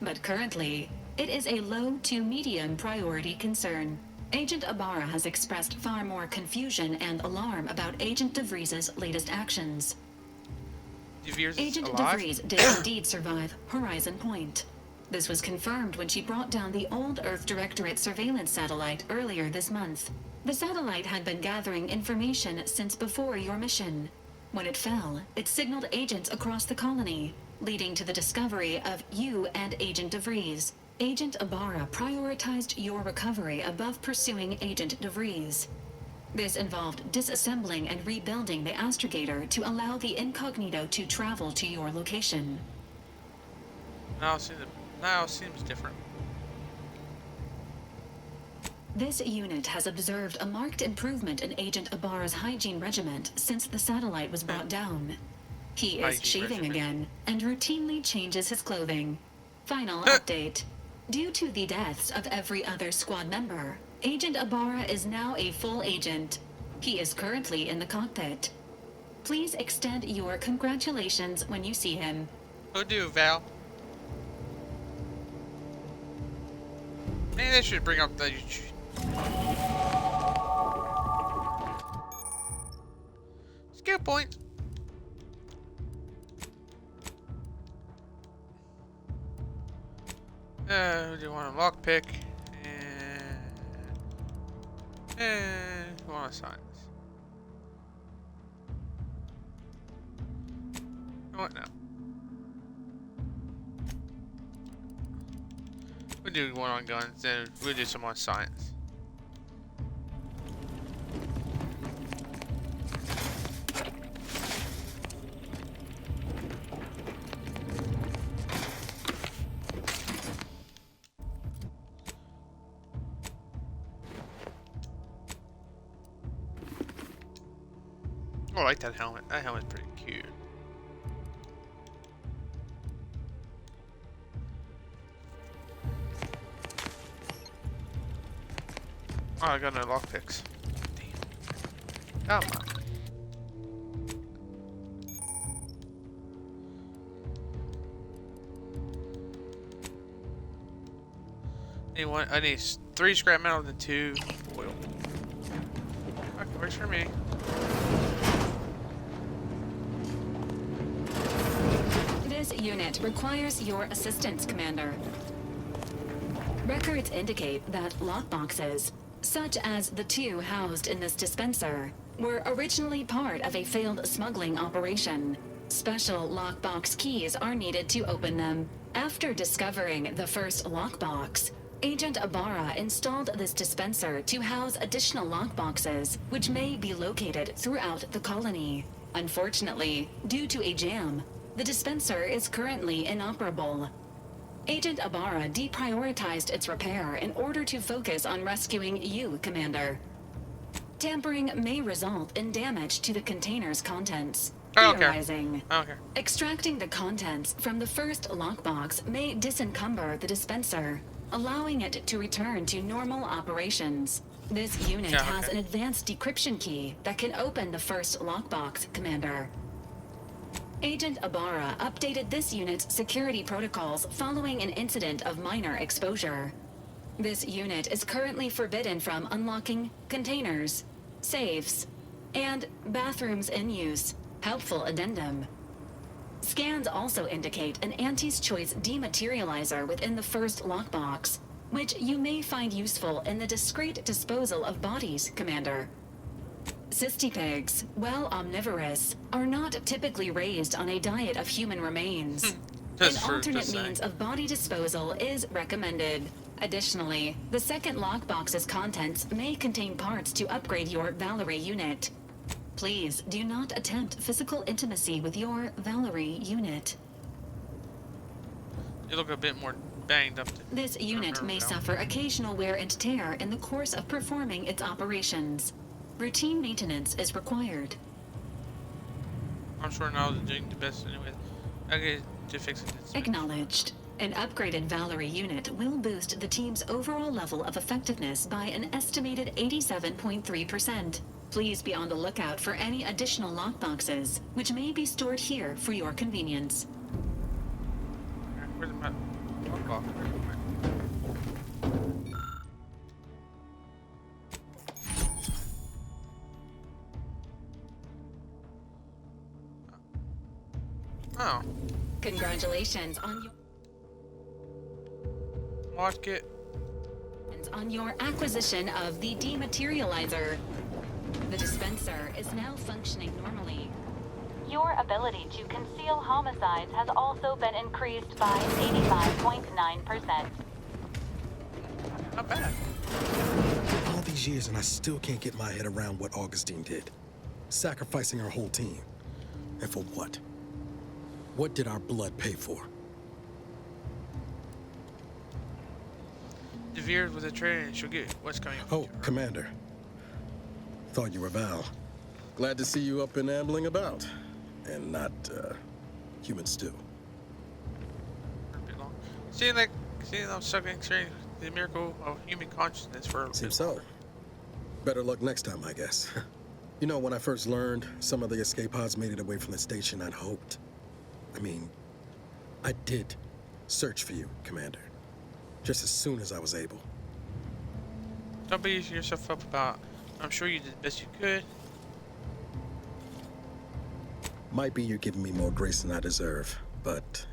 But currently, it is a low to medium priority concern. Agent Ibarra has expressed far more confusion and alarm about Agent DeVries' latest actions. Agent DeVries did indeed survive Horizon Point. This was confirmed when she brought down the old Earth Directorate surveillance satellite earlier this month. The satellite had been gathering information since before your mission. When it fell, it signaled agents across the colony, leading to the discovery of you and Agent DeVries. Agent Ibarra prioritized your recovery above pursuing Agent DeVries. This involved disassembling and rebuilding the astrogator to allow the incognito to travel to your location. Now seems different. This unit has observed a marked improvement in Agent Ibarra's hygiene regimen since the satellite was brought down. He is shaving again and routinely changes his clothing. Final update. Due to the deaths of every other squad member, Agent Ibarra is now a full agent. He is currently in the cockpit. Please extend your congratulations when you see him. Who do, Val? Maybe they should bring up the... skill point. We do want a lockpick and we want a science. What now? We'll do one on guns, then we'll do some on science. Oh, I like that helmet. That helmet's pretty cute. Oh, I got no lockpicks. Damn. Come on. I need 3 scrap metal and 2 oil. Okay, works for me. This unit requires your assistance, Commander. Records indicate that lockboxes, such as the 2 housed in this dispenser, were originally part of a failed smuggling operation. Special lockbox keys are needed to open them. After discovering the first lockbox, Agent Ibarra installed this dispenser to house additional lockboxes, which may be located throughout the colony. Unfortunately, due to a jam, the dispenser is currently inoperable. Agent Ibarra deprioritized its repair in order to focus on rescuing you, Commander. Tampering may result in damage to the container's contents. Theorizing. Extracting the contents from the first lockbox may disencumber the dispenser, allowing it to return to normal operations. This unit has an advanced decryption key that can open the first lockbox, Commander. Agent Ibarra updated this unit's security protocols following an incident of minor exposure. This unit is currently forbidden from unlocking containers, safes, and bathrooms in use. Helpful addendum. Scans also indicate an Auntie's Choice dematerializer within the first lockbox, which you may find useful in the discreet disposal of bodies, Commander. Cystipegs, while omnivorous, are not typically raised on a diet of human remains. An alternate means of body disposal is recommended. Additionally, the second lockbox's contents may contain parts to upgrade your Valerie unit. Please do not attempt physical intimacy with your Valerie unit. You look a bit more banged up. This unit may suffer occasional wear and tear in the course of performing its operations. Routine maintenance is required. I'm sure now they're doing the best anyway. Okay, to fix it. Acknowledged. An upgraded Valerie unit will boost the team's overall level of effectiveness by an estimated 87.3%. Please be on the lookout for any additional lockboxes, which may be stored here for your convenience. Where's my lockbox? Oh. Congratulations on your acquisition of the dematerializer. The dispenser is now functioning normally. Your ability to conceal homicides has also been increased by 85.9%. Not bad. All these years and I still can't get my head around what Augustine did. Sacrificing our whole team. And for what? What did our blood pay for? DeVere with a train, she'll get what's coming. Oh, Commander. Thought you were Val. Glad to see you up and ambling about. And not, human stew. Seeing them sucking straight the miracle of human consciousness for a Seems so. Better luck next time, I guess. You know, when I first learned some of the escape pods made it away from the station, I'd hoped. I did search for you, Commander. Just as soon as I was able. Don't beat yourself up about. I'm sure you did the best you could. Might be you're giving me more grace than I deserve, but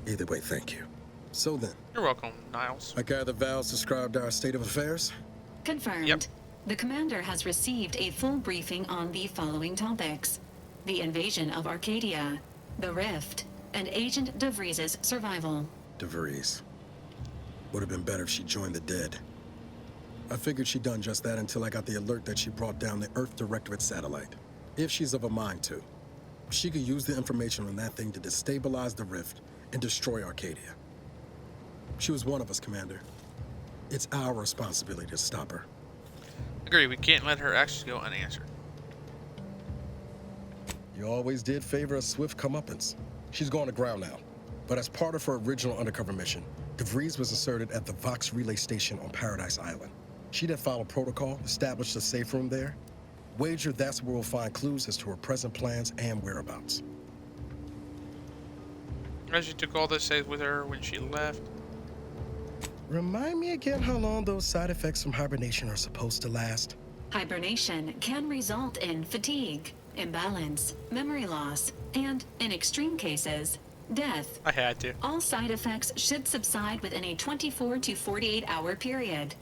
either way, thank you. So then. You're welcome, Niles. I gather Val's described our state of affairs? Confirmed. Yep. The commander has received a full briefing on the following topics: the invasion of Arcadia, the Rift, and Agent DeVries' survival. DeVries. Would have been better if she joined the dead. I figured she'd done just that until I got the alert that she brought down the Earth Directorate satellite. If she's of a mind to, she could use the information on that thing to destabilize the Rift and destroy Arcadia. She was one of us, Commander. It's our responsibility to stop her. Agree, we can't let her actions go unanswered. You always did favor a swift comeuppance. She's going to ground now. But as part of her original undercover mission, DeVries was asserted at the Vox relay station on Paradise Island. She'd have followed protocol, established a safe room there. Wager that's where we'll find clues as to her present plans and whereabouts. As she took all the safes with her when she left. Remind me again how long those side effects from hibernation are supposed to last? Hibernation can result in fatigue, imbalance, memory loss, and, in extreme cases, death. I had to. All side effects should subside within a 24 to 48 hour period.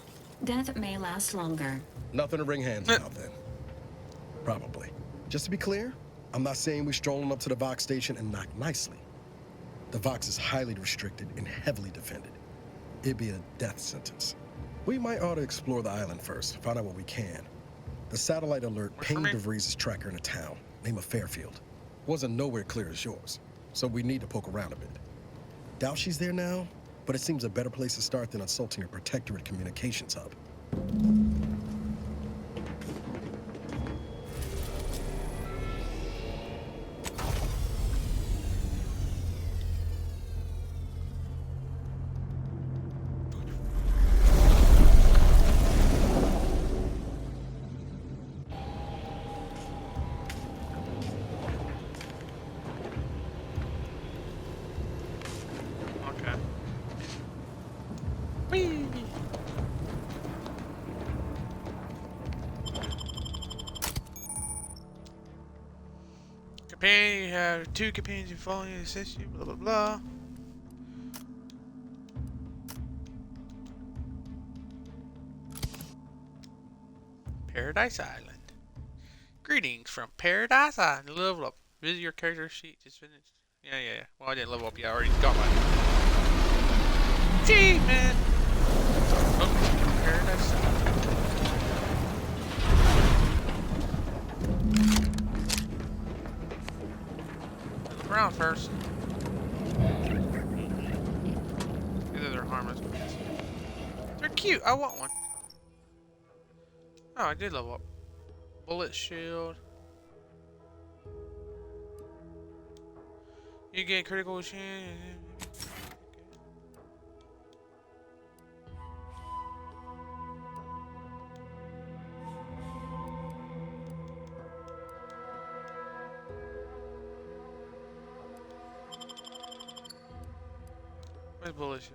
Death may last longer. Nothing to wring hands about then. Probably. Just to be clear, I'm not saying we strolling up to the Vox station and knock nicely. The Vox is highly restricted and heavily defended. It'd be a death sentence. We might ought to explore the island first, find out what we can. The satellite alert pinged DeVries' tracker in a town, name of Fairfield. Wasn't nowhere clear as yours, so we need to poke around a bit. Doubt she's there now, but it seems a better place to start than assaulting her Protectorate communications hub. Companion, you have 2 companions who follow you, assist you, blah blah blah. Paradise Island. Greetings from Paradise Island. Level up. Visit your character sheet. Just finished. Yeah. Well, I didn't level up yet. I already got mine. Gee, man. Oh, Paradise Island. Look around first. Either they're harmless. They're cute. I want one. Oh, I did level up. Bullet shield. You get critical shit. Where's bullshit?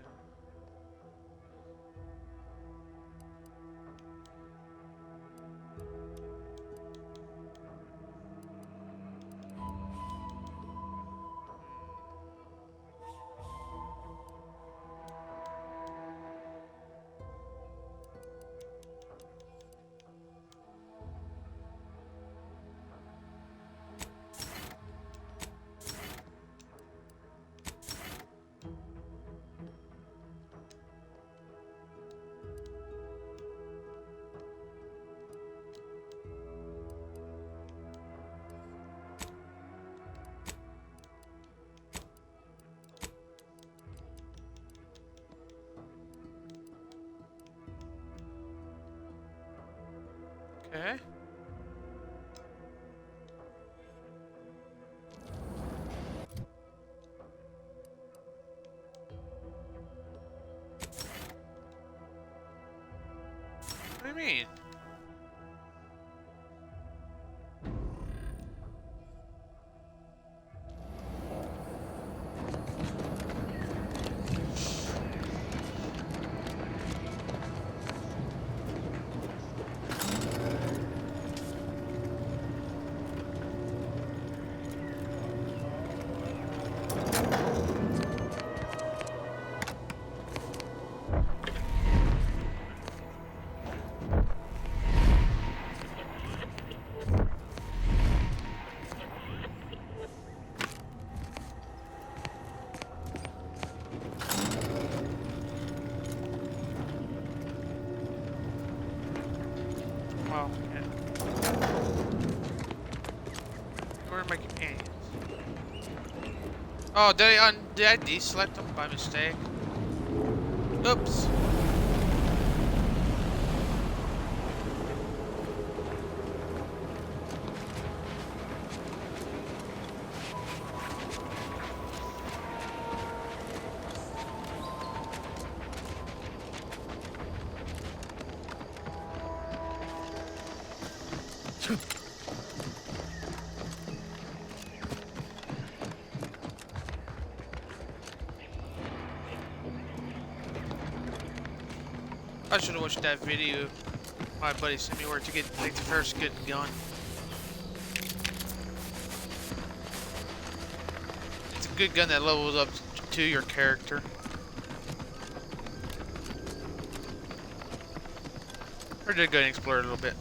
Okay. What do you mean? Well, yeah. Where are my companions? Oh, did I deselect them by mistake? Oops. I should have watched that video my buddy sent me where to get like the first good gun. It's a good gun that levels up to your character. Or did go and explore it a little bit.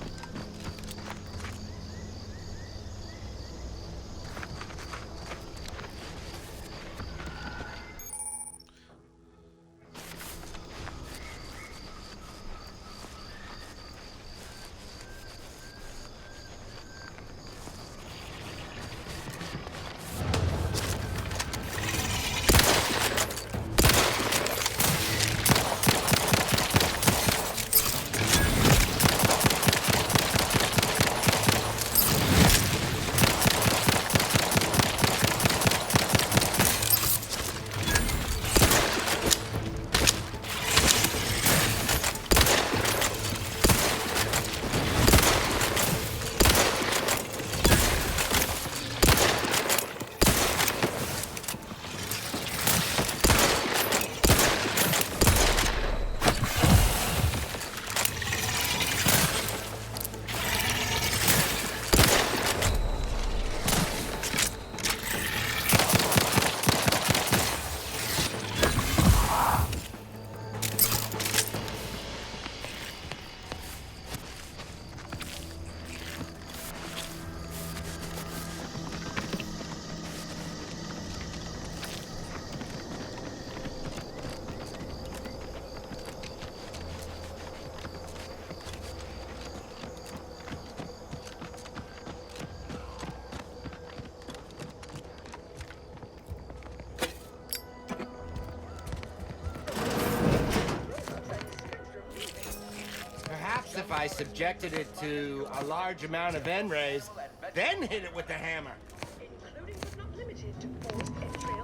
If I subjected it to a large amount of N-rays, then hit it with the hammer. Including but not limited to forced entry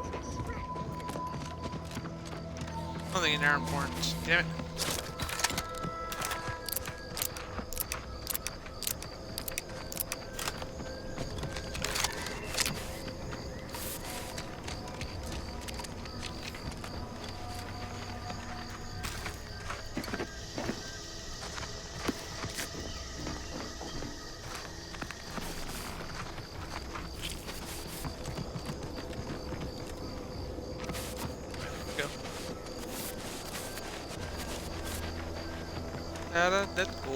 Something in there important. Damn it. Let's go.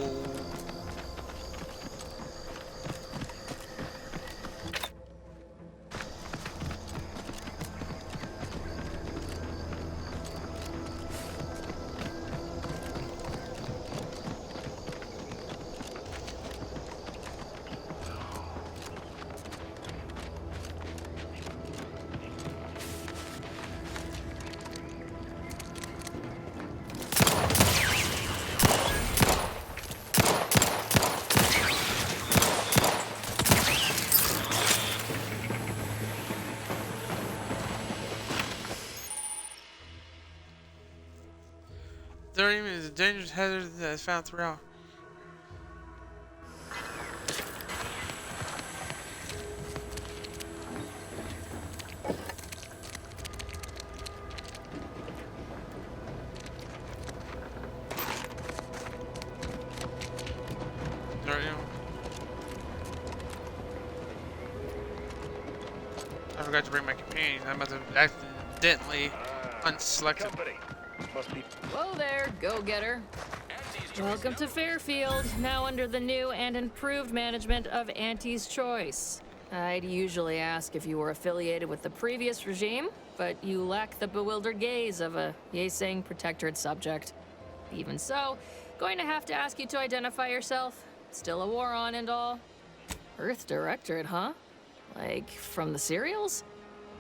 Thorium is a dangerous hazard that is found throughout. Thorium. I forgot to bring my companions. I must have accidentally unselected. Whoa there, go-getter. Welcome to Fairfield, now under the new and improved management of Auntie's Choice. I'd usually ask if you were affiliated with the previous regime, but you lack the bewildered gaze of a yay-saying protectorate subject. Even so, going to have to ask you to identify yourself. Still a war on and all. Earth Directorate, huh? Like, from the serials?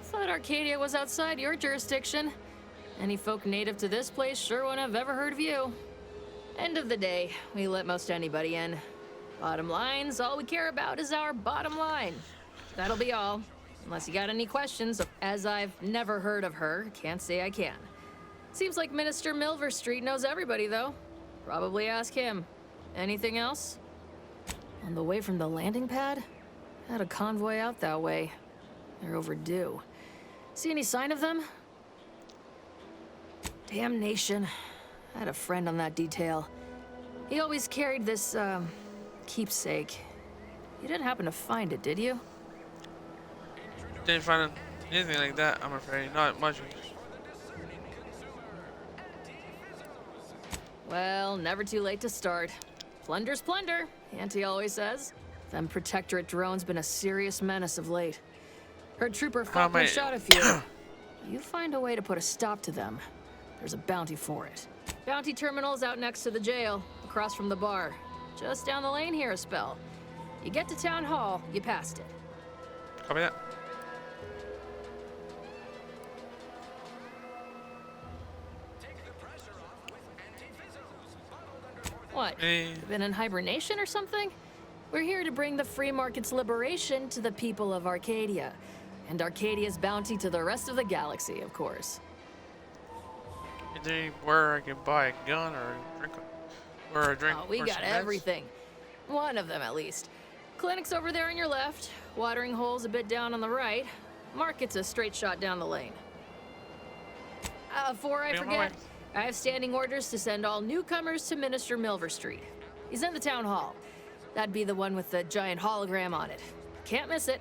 Thought Arcadia was outside your jurisdiction. Any folk native to this place sure wouldn't have ever heard of you. End of the day, we let most anybody in. Bottom line's all we care about is our bottom line. That'll be all. Unless you got any questions, as I've never heard of her, can't say I can. Seems like Minister Milverstreet knows everybody, though. Probably ask him. Anything else? On the way from the landing pad? Had a convoy out that way. They're overdue. See any sign of them? Damnation. I had a friend on that detail. He always carried this, keepsake. You didn't happen to find it, did you? Didn't find anything like that, I'm afraid. Not much. Well, never too late to start. Plunder's plunder, Auntie always says. Them Protectorate drones been a serious menace of late. Heard Trooper Falkman shot a few. You find a way to put a stop to them. There's a bounty for it. Bounty terminal's out next to the jail, across from the bar. Just down the lane here a spell. You get to Town Hall, you passed it. Copy that. What? Been in hibernation or something? We're here to bring the free market's liberation to the people of Arcadia. And Arcadia's bounty to the rest of the galaxy, of course. Is there anywhere I can buy a gun or a drink? Or a drink? Oh, we got everything. One of them, at least. Clinic's over there on your left. Watering hole's a bit down on the right. Market's a straight shot down the lane. Before I forget, I have standing orders to send all newcomers to Minister Milverstreet. He's in the town hall. That'd be the one with the giant hologram on it. Can't miss it.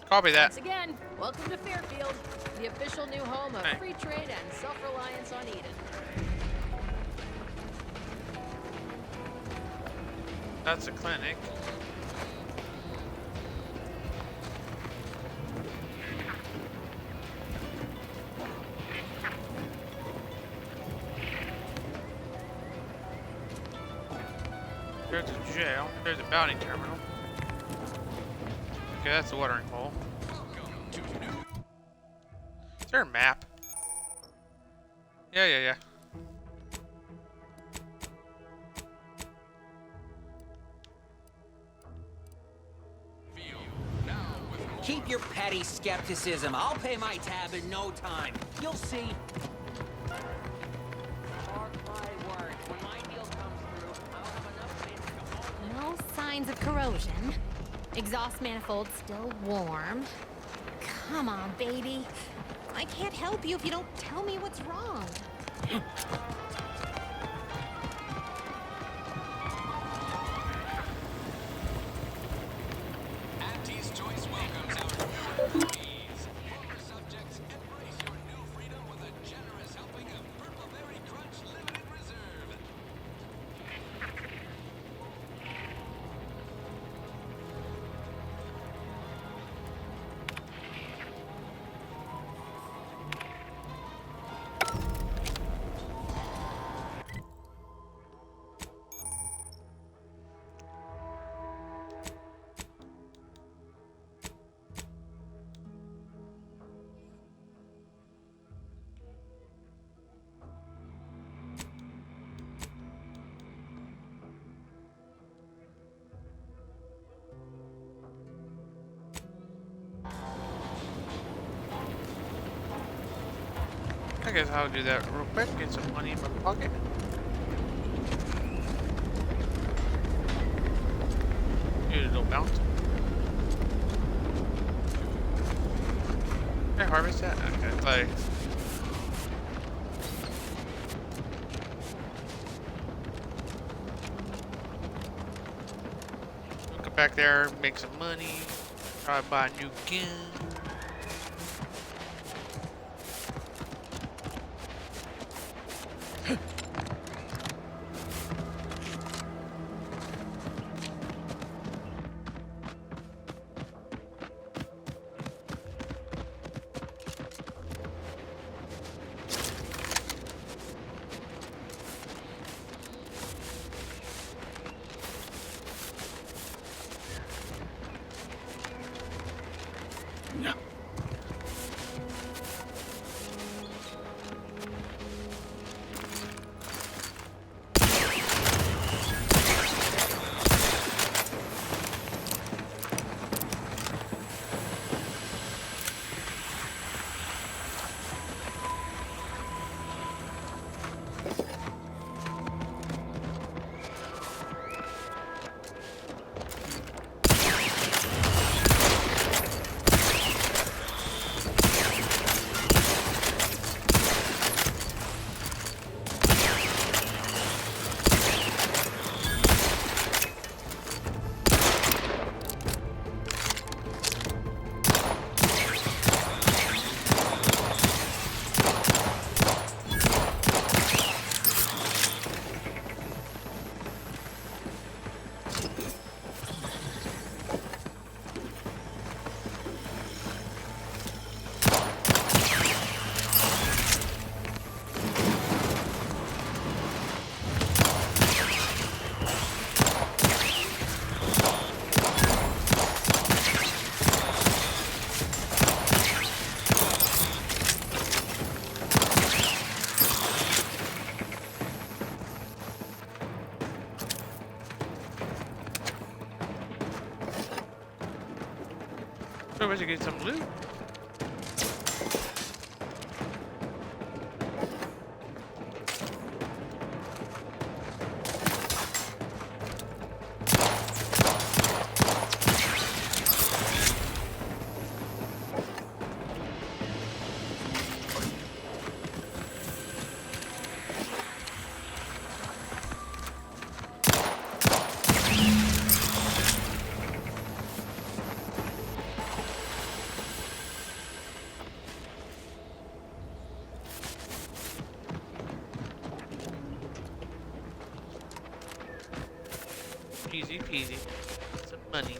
Copy that. Once again, welcome to Fairfield, the official new home of free trade and self-reliance on Eden. That's a clinic. There's a jail. There's a bounty terminal. Okay, that's the watering hole. Is there a map? Yeah. Keep your petty skepticism. I'll pay my tab in no time. You'll see. signs of corrosion. Exhaust manifold still warm. Come on, baby. I can't help you if you don't tell me what's wrong. Auntie's Choice welcomes our employees. Former subjects, embrace your new freedom with a generous helping of Purple Berry Crunch Limited Reserve. I guess I'll do that real quick. Get some money in my pocket. Do a little bounce. Can I harvest that? Okay, like. Go back there, make some money. Try to buy a new gun. So we should get some loot. Easy peasy. Some money.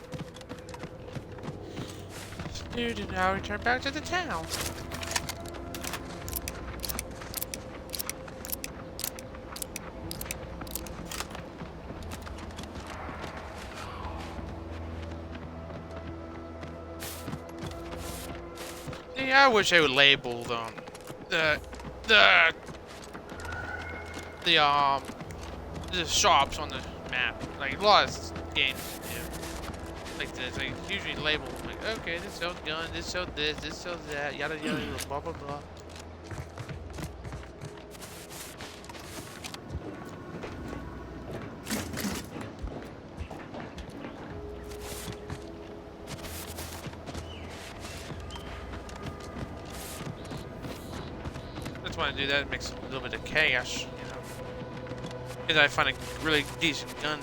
Dude, and now we return back to the town. Yeah, I wish they would label them. The shops on the map. Like a lot of games do. Like this, like usually label like, okay, this sells guns, this sells this sells that, yada yada, blah blah blah. want to do that. It makes a little bit of chaos, you know. Because I find a really decent gun.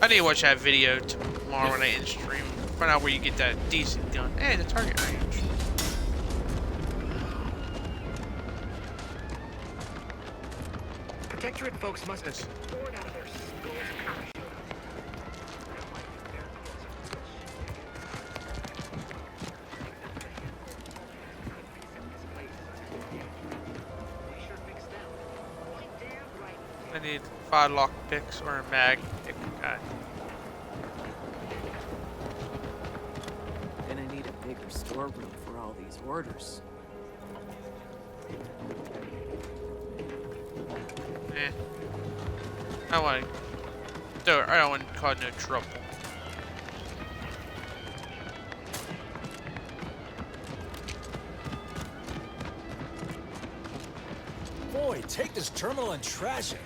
I need to watch that video tomorrow when I end stream. Find out where you get that decent gun. Hey, the target range. Protectorate folks must have poured out of their skulls. I need 5 lock picks or a mag pick. God. Then I need a bigger storeroom for all these orders. I don't want to cause no trouble. Boy, take this terminal and trash it.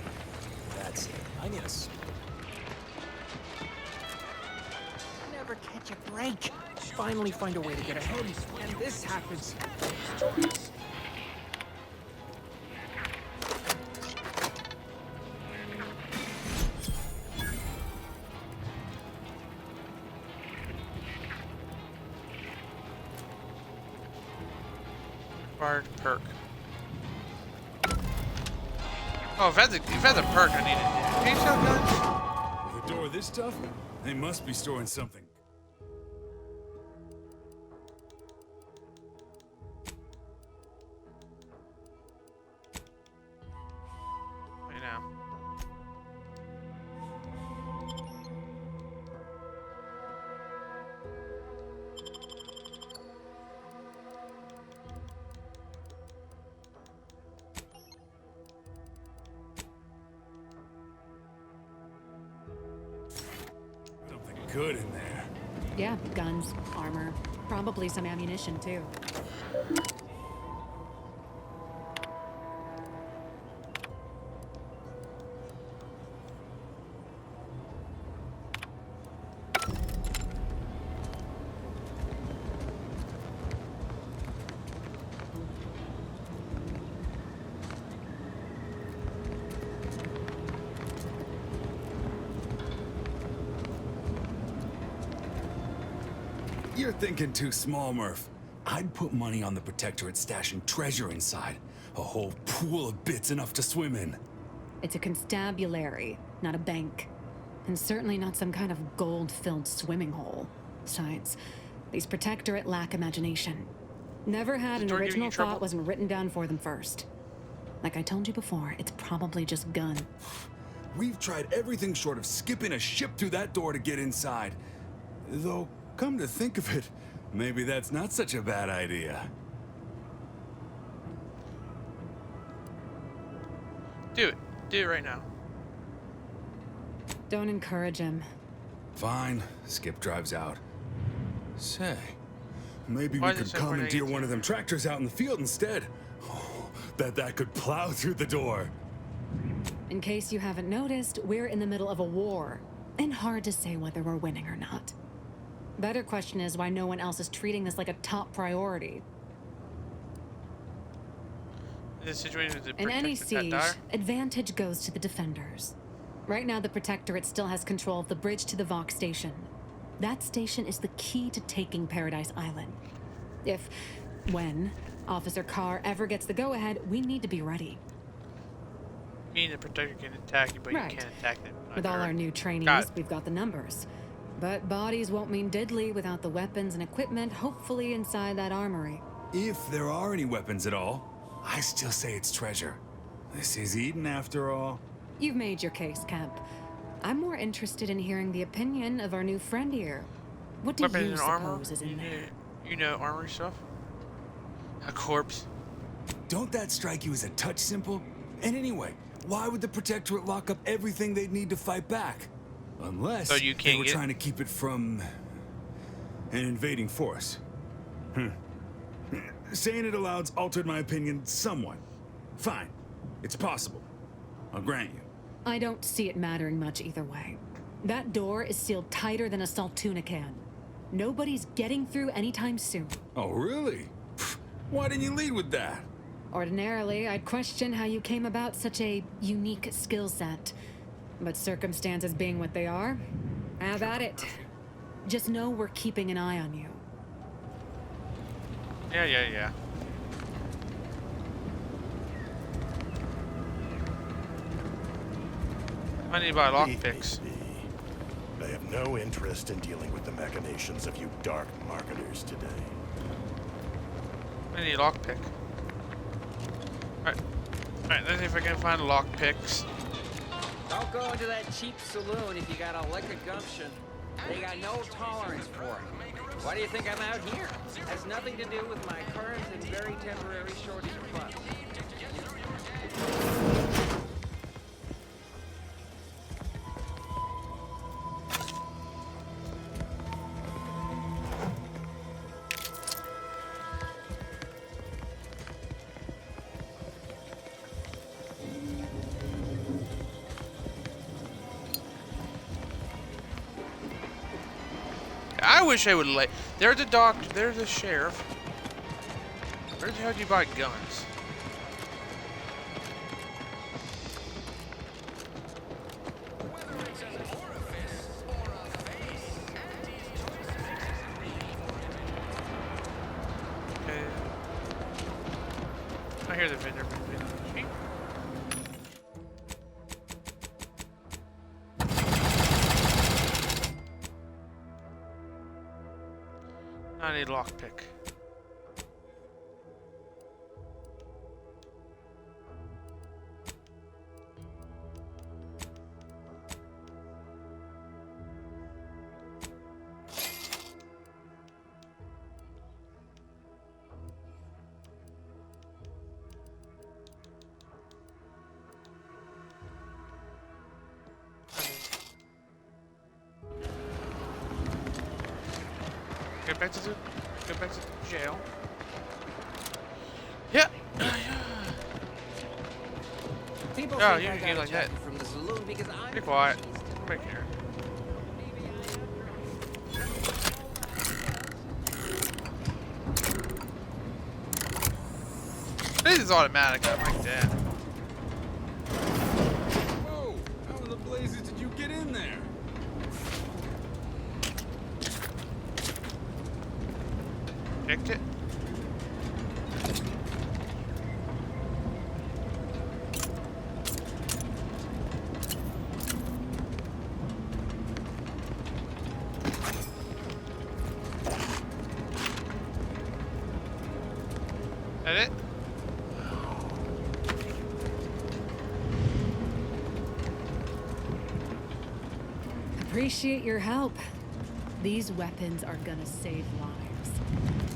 That's it. I need a... Never catch a break. Finally find a way to get ahead, and this happens. Perk. Oh, if that's a perk, I need it. Can you sell guns? With a door this tough, they must be storing something. Wait now. Good in there. Yeah, guns, armor, probably some ammunition too. You're thinking too small, Murph. I'd put money on the Protectorate stashing treasure inside. A whole pool of bits enough to swim in. It's a constabulary, not a bank. And certainly not some kind of gold-filled swimming hole. Besides, these Protectorate lack imagination. Never had an original thought wasn't written down for them first. Like I told you before, it's probably just gun. We've tried everything short of skipping a ship through that door to get inside. Though, come to think of it, maybe that's not such a bad idea. Do it. Do it right now. Don't encourage him. Fine. Skip drives out. Say, maybe Why we is it could so commandeer negative? one of them tractors out in the field instead. Oh, bet that could plow through the door. In case you haven't noticed, we're in the middle of a war. And hard to say whether we're winning or not. Better question is why no one else is treating this like a top priority. This situation is In any siege, advantage goes to the defenders. Right now, the Protectorate still has control of the bridge to the Vox station. That station is the key to taking Paradise Island. When Officer Carr ever gets the go-ahead, we need to be ready. Meaning the Protector can attack you, but Right. you can't attack them. With all our new trainees, we've got the numbers. But bodies won't mean diddly without the weapons and equipment, hopefully inside that armory. If there are any weapons at all, I still say it's treasure. This is Eden after all. You've made your case, Kemp. I'm more interested in hearing the opinion of our new friend here. What do Weapons you and armor? suppose is in there? You know armory stuff? A corpse. Don't that strike you as a touch simple? And anyway, why would the Protectorate lock up everything they'd need to fight back? Unless So you they can't were get- trying to keep it from an invading force. Saying it aloud's altered my opinion somewhat. Fine. It's possible. I'll grant you. I don't see it mattering much either way. That door is sealed tighter than a salt tuna can. Nobody's getting through anytime soon. Oh, really? Pfft, why didn't you lead with that? Ordinarily, I'd question how you came about such a unique skill set. But circumstances being what they are, have at it. Just know we're keeping an eye on you. Yeah. I need to buy lockpicks. I have no interest in dealing with the machinations of you dark marketers today. I need a lockpick. Alright, let's see if I can find lockpicks. Don't go into that cheap saloon if you got a lick of gumption. They got no tolerance for it. Why do you think I'm out here? Has nothing to do with my current and very temporary shortage of funds. I wish I would let. There's a doctor. There's a sheriff. Where the hell do you buy guns? Okay. I hear the vendor. I need a lockpick. Go back to the jail. Yeah. People Oh, think you I can got get like a that. jacket from the saloon because I'm Be quiet. Come back here. This is automatic. I like that. Whoa! How in the blazes did you get in there? Picked it. That it? Appreciate your help. These weapons are gonna save lives.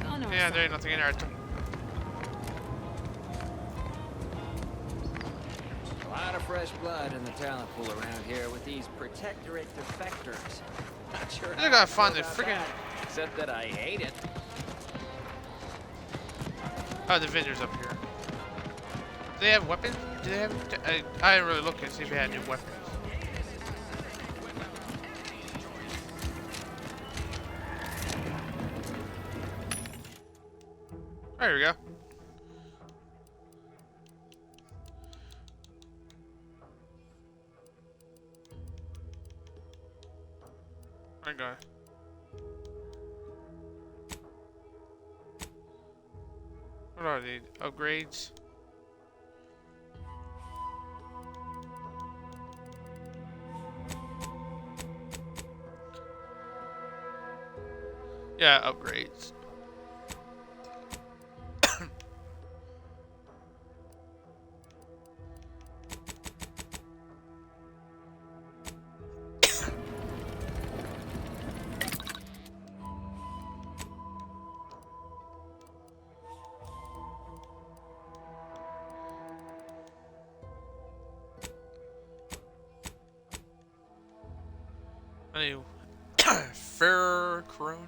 Oh, no, Yeah, there ain't nothing in there. a lot of fresh blood in the talent pool around here with these protectorate defectors. Not sure. I gotta find the freaking. Except that I hate it. Oh, the vendor's up here. Do they have weapons? Do they have? I didn't really look and see if they had new weapons. There we go. Okay. What are they? Upgrades? Yeah, upgrades. I need ferrochromium.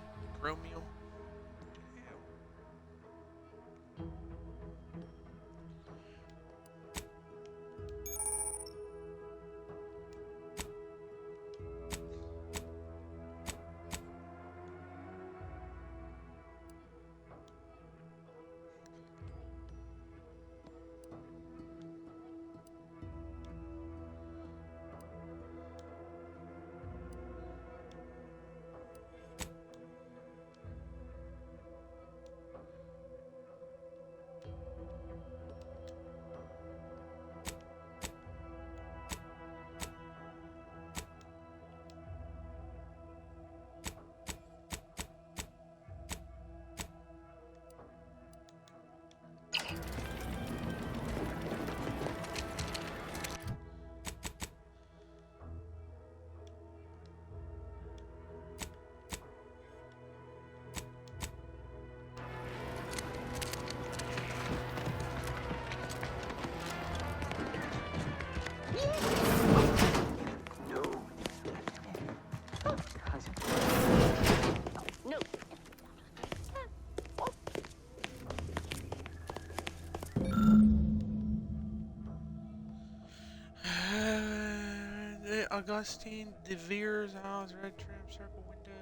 Augustine De Vere's house, red trim, circle window.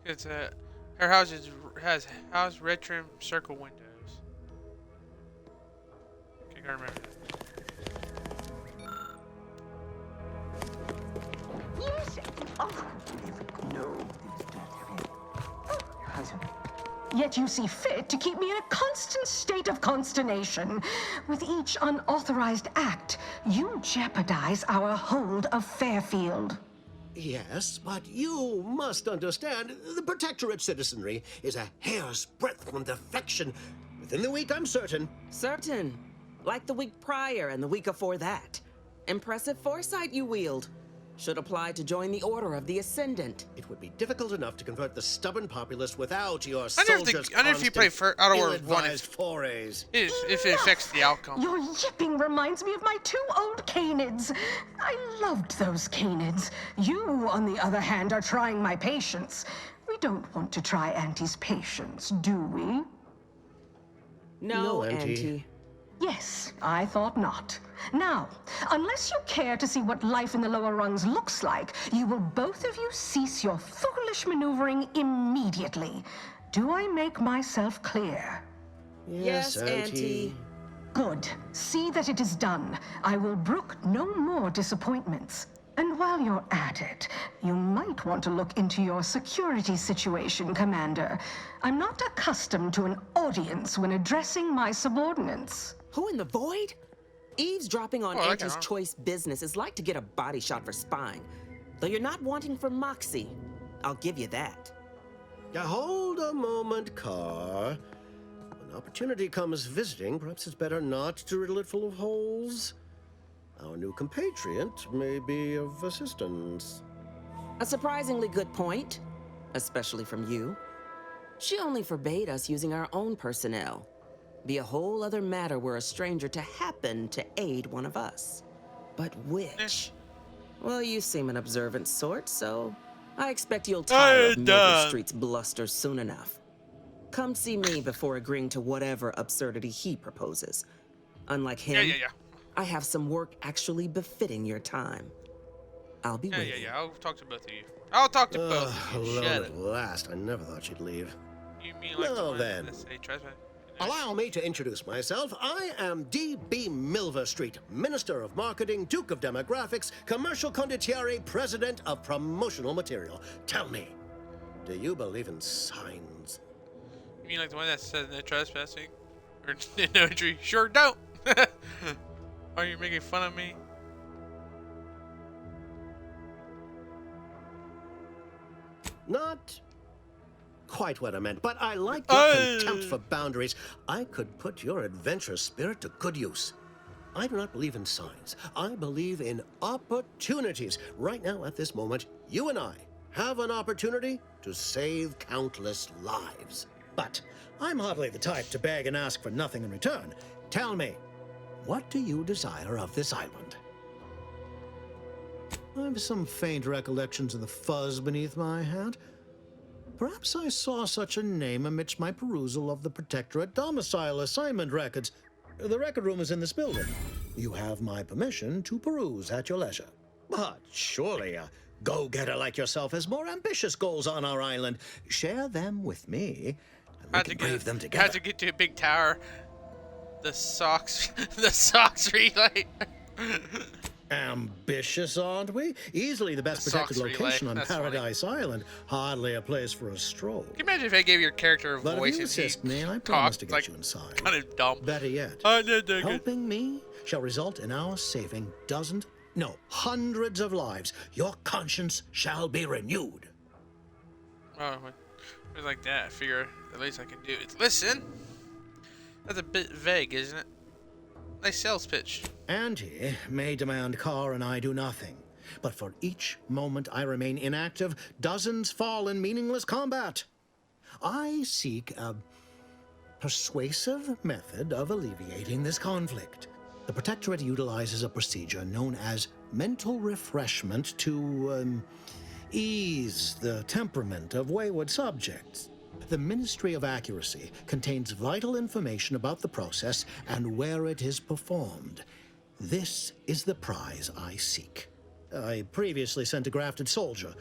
It's a her house has red trim, circle windows. Okay, I remember that. Yes. Oh, no. Yet you see fit to keep me in a constant state of consternation. With each unauthorized act, you jeopardize our hold of Fairfield. Yes, but you must understand, the Protectorate citizenry is a hair's breadth from defection. Within the week, I'm certain. Certain. Like the week prior and the week before that. Impressive foresight you wield. Should apply to join the Order of the Ascendant. It would be difficult enough to convert the stubborn populace without your I soldiers' wonder if you play for Outer Worlds 1 forays. If it affects the outcome. Your yipping reminds me of my 2 old canids. I loved those canids. You, on the other hand, are trying my patience. We don't want to try Auntie's patience, do we? No, Auntie. Yes, I thought not. Now, unless you care to see what life in the lower rungs looks like, you will both of you cease your foolish maneuvering immediately. Do I make myself clear? Yes, Auntie. Good. See that it is done. I will brook no more disappointments. And while you're at it, you might want to look into your security situation, Commander. I'm not accustomed to an audience when addressing my subordinates. Who in the void? Eavesdropping on Oh, I Auntie's got it. choice business is like to get a body shot for spine. Though you're not wanting for moxie. I'll give you that. Now, hold a moment, Carr. When opportunity comes visiting, perhaps it's better not to riddle it full of holes. Our new compatriot may be of assistance. A surprisingly good point, especially from you. She only forbade us using our own personnel. Be a whole other matter were a stranger to happen to aid one of us. But which? Well, you seem an observant sort, so I expect you'll tire of Milver Street's bluster soon enough. Come see me before agreeing to whatever absurdity he proposes. Unlike him, I have some work actually befitting your time. I'll be waiting. I'll talk to both of you. I'll talk to both of you. Alone Shut at last. I never thought she'd leave. You mean like the Well one then. that say trespass? Allow me to introduce myself. I am D.B. Milver Street, Minister of Marketing, Duke of Demographics, Commercial Condottiere, President of Promotional Material. Tell me, do you believe in signs? You mean like the one that said no trespassing? Or no entry? Sure don't! Are you making fun of me? Not quite what I meant, but I like your contempt for boundaries. I could put your adventurous spirit to good use. I do not believe in signs. I believe in opportunities. Right now, at this moment, you and I have an opportunity to save countless lives. But I'm hardly the type to beg and ask for nothing in return. Tell me, what do you desire of this island? I have some faint recollections of the fuzz beneath my hat. Perhaps I saw such a name amidst my perusal of the Protectorate domicile assignment records. The record room is in this building. You have my permission to peruse at your leisure. But surely a go-getter like yourself has more ambitious goals on our island. Share them with me, and we can brave them together. Had to get to a big tower. The socks, the socks relay. Ambitious, aren't we? Easily the best protected Socks relay, location on that's Paradise Island. Hardly a place for a stroll. Can you imagine if I gave your character a But voice if you and assist he me, I promise to talked get like you inside. kind of dumb? Better yet, helping me shall result in our saving hundreds of lives. Your conscience shall be renewed. Oh, it was like that. I figure the least I can do is listen. That's a bit vague, isn't it? Nice sales pitch. Auntie may demand Carr and I do nothing, but for each moment I remain inactive, dozens fall in meaningless combat. I seek a persuasive method of alleviating this conflict. The Protectorate utilizes a procedure known as mental refreshment to ease the temperament of wayward subjects. The Ministry of Accuracy contains vital information about the process and where it is performed. This is the prize I seek. I previously sent a grafted soldier,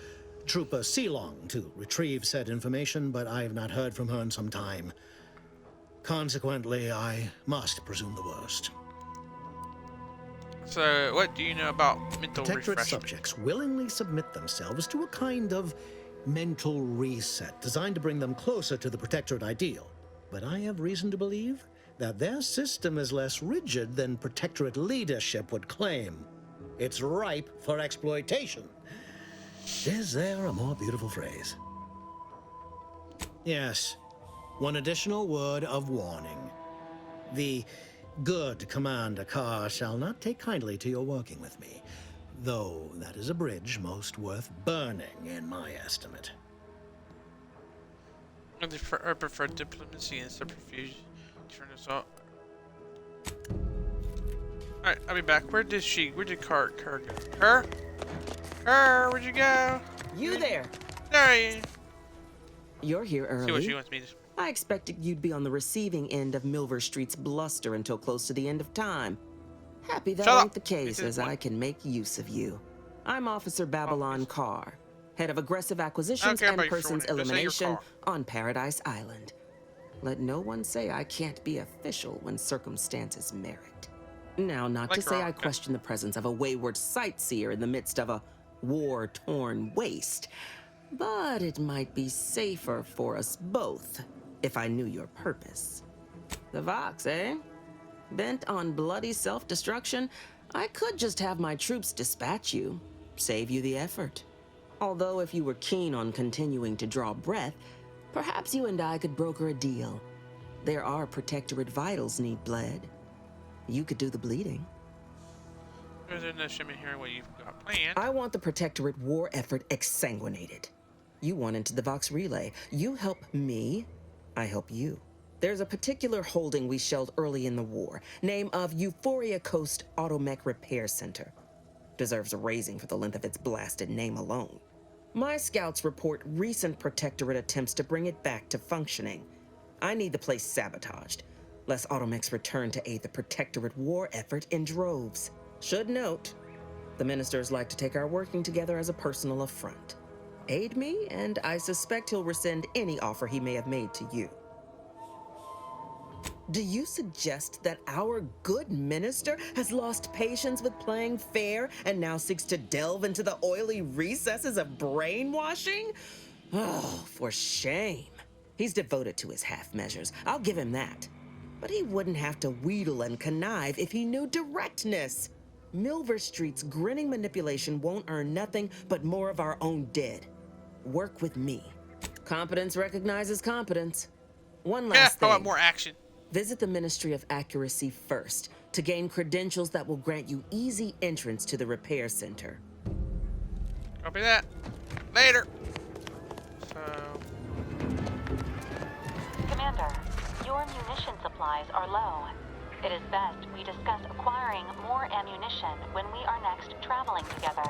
Trooper Sealong, to retrieve said information, but I have not heard from her in some time. Consequently, I must presume the worst. So, what do you know about mental Protectorate refreshment? subjects willingly submit themselves to a kind of mental reset designed to bring them closer to the Protectorate ideal. But I have reason to believe that their system is less rigid than Protectorate leadership would claim. It's ripe for exploitation. Is there a more beautiful phrase? Yes. One additional word of warning. The good Commander Carr shall not take kindly to your working with me, though that is a bridge most worth burning in my estimate. I prefer diplomacy and subterfuge. Turn us out. Alright, I'll be back. Where did Carr go? Carr, where'd you go? You there? There You're here early. See what she wants me to. I expected you'd be on the receiving end of Milver Street's bluster until close to the end of time. Happy that Shut ain't up. the case, as I can make use of you. I'm Officer Babylon Carr, head of aggressive acquisitions care and about your persons full name. Just say your elimination Carr. on Paradise Island. Let no one say I can't be official when circumstances merit. Now, not to say I question the presence of a wayward sightseer in the midst of a war-torn waste, but it might be safer for us both if I knew your purpose. The Vox, eh? Bent on bloody self-destruction, I could just have my troops dispatch you, save you the effort. Although if you were keen on continuing to draw breath, perhaps you and I could broker a deal. There are Protectorate vitals need bled. You could do the bleeding. There's no shame in hearing what you've got planned. I want the Protectorate war effort exsanguinated. You want into the Vox Relay. You help me, I help you. There's a particular holding we shelled early in the war, name of Euphoria Coast Automech Repair Center. Deserves a raising for the length of its blasted name alone. My scouts report recent Protectorate attempts to bring it back to functioning. I need the place sabotaged, lest Automechs return to aid the Protectorate war effort in droves. Should note, the ministers like to take our working together as a personal affront. Aid me, and I suspect he'll rescind any offer he may have made to you. Do you suggest that our good minister has lost patience with playing fair and now seeks to delve into the oily recesses of brainwashing? Oh, for shame. He's devoted to his half measures. I'll give him that. But he wouldn't have to wheedle and connive if he knew directness. Milver Street's grinning manipulation won't earn nothing but more of our own dead. Work with me. Competence recognizes competence. One last thing. How about more action? Visit the Ministry of Accuracy first to gain credentials that will grant you easy entrance to the repair center. Copy that. Later. So. Commander, your munition supplies are low. It is best we discuss acquiring more ammunition when we are next traveling together.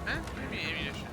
Huh? Maybe ammunition.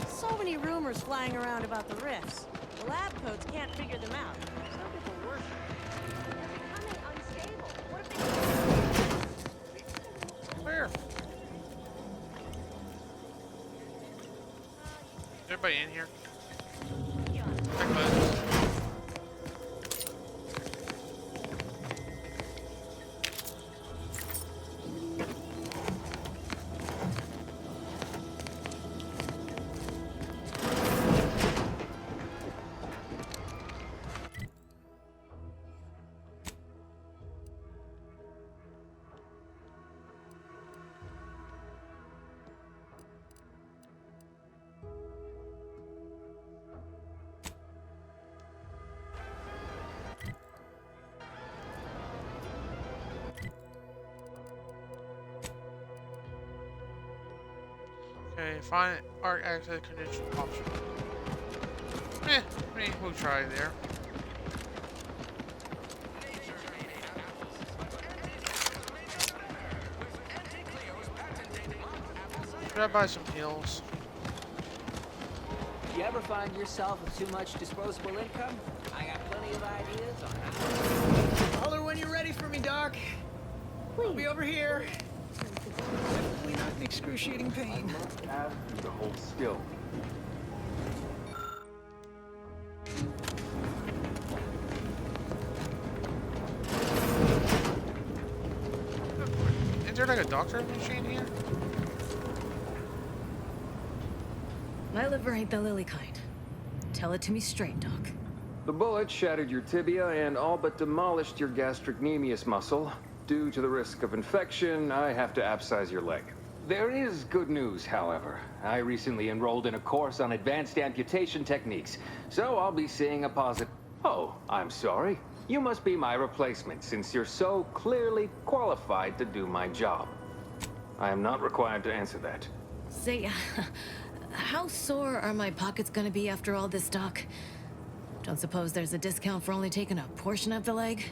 So many rumors flying around about the rifts. The lab coats can't figure them out. Some people worship them. They're becoming unstable. What if they... Where? anybody in here? Check. Okay, find arc access condition option. We'll try there. Should I buy some heals? You ever find yourself with too much disposable income? I got plenty of ideas on how. Holler when you're ready for me, Doc. I'll be over here. Definitely not in excruciating pain. I must add you to hold still. Is there like a doctor machine here? My liver ain't the lily kind. Tell it to me straight, Doc. The bullet shattered your tibia and all but demolished your gastrocnemius muscle. Due to the risk of infection, I have to abscise your leg. There is good news, however. I recently enrolled in a course on advanced amputation techniques, so I'll be seeing a positive... Oh, I'm sorry. You must be my replacement, since you're so clearly qualified to do my job. I am not required to answer that. Say, how sore are my pockets gonna be after all this, Doc? Don't suppose there's a discount for only taking a portion of the leg?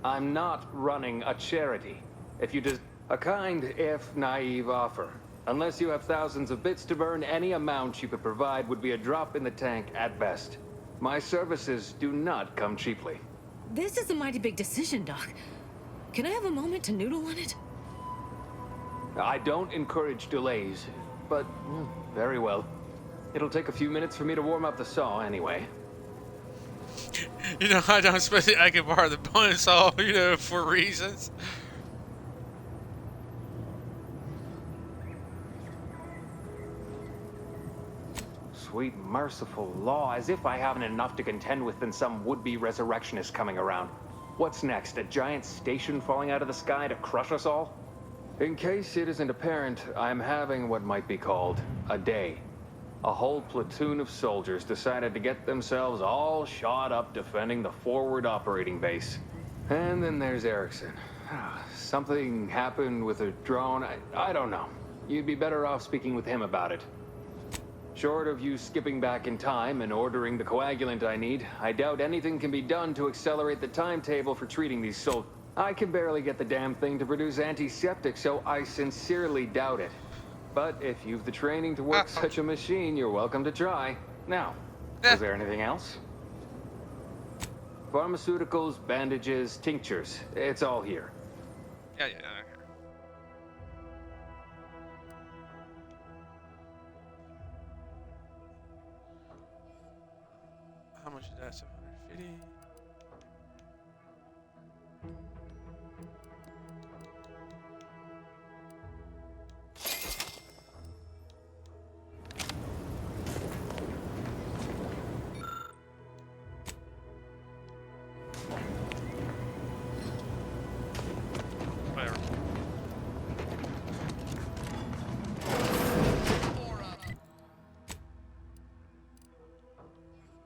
I'm not running a charity. If you just... A kind, if naive offer. Unless you have thousands of bits to burn, any amount you could provide would be a drop in the tank at best. My services do not come cheaply. This is a mighty big decision, Doc. Can I have a moment to noodle on it? I don't encourage delays, but very well. It'll take a few minutes for me to warm up the saw anyway. You know, I don't suppose I can borrow the bone saw, you know, for reasons. Sweet merciful law, as if I haven't enough to contend with than some would-be resurrectionist coming around. What's next, a giant station falling out of the sky to crush us all? In case it isn't apparent, I'm having what might be called a day. A whole platoon of soldiers decided to get themselves all shot up defending the forward operating base. And then there's Erickson. Something happened with a drone, I don't know. You'd be better off speaking with him about it. Short of you skipping back in time and ordering the coagulant I need, I doubt anything can be done to accelerate the timetable for treating these soldiers. I can barely get the damn thing to produce antiseptic, so I sincerely doubt it. But if you've the training to work such a machine, you're welcome to try. Now, is there anything else? Pharmaceuticals, bandages, tinctures. It's all here. Yeah. How much is that? 750. Whatever.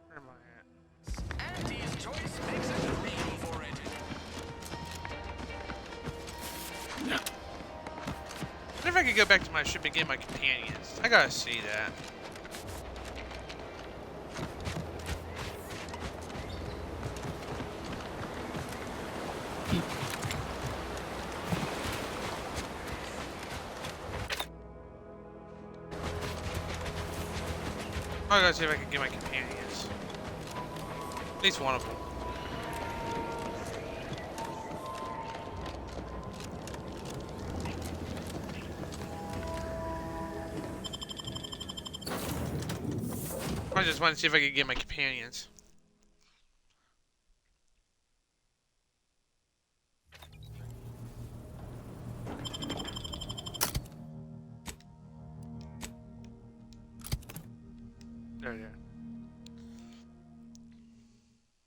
Where am I at? Andy's choice makes a dream for it. I wonder if I could go back to my ship and get my companions. I gotta see that. I gotta see if I can get my companions. At least one of them. just wanted to see if I could get my companions. There we go.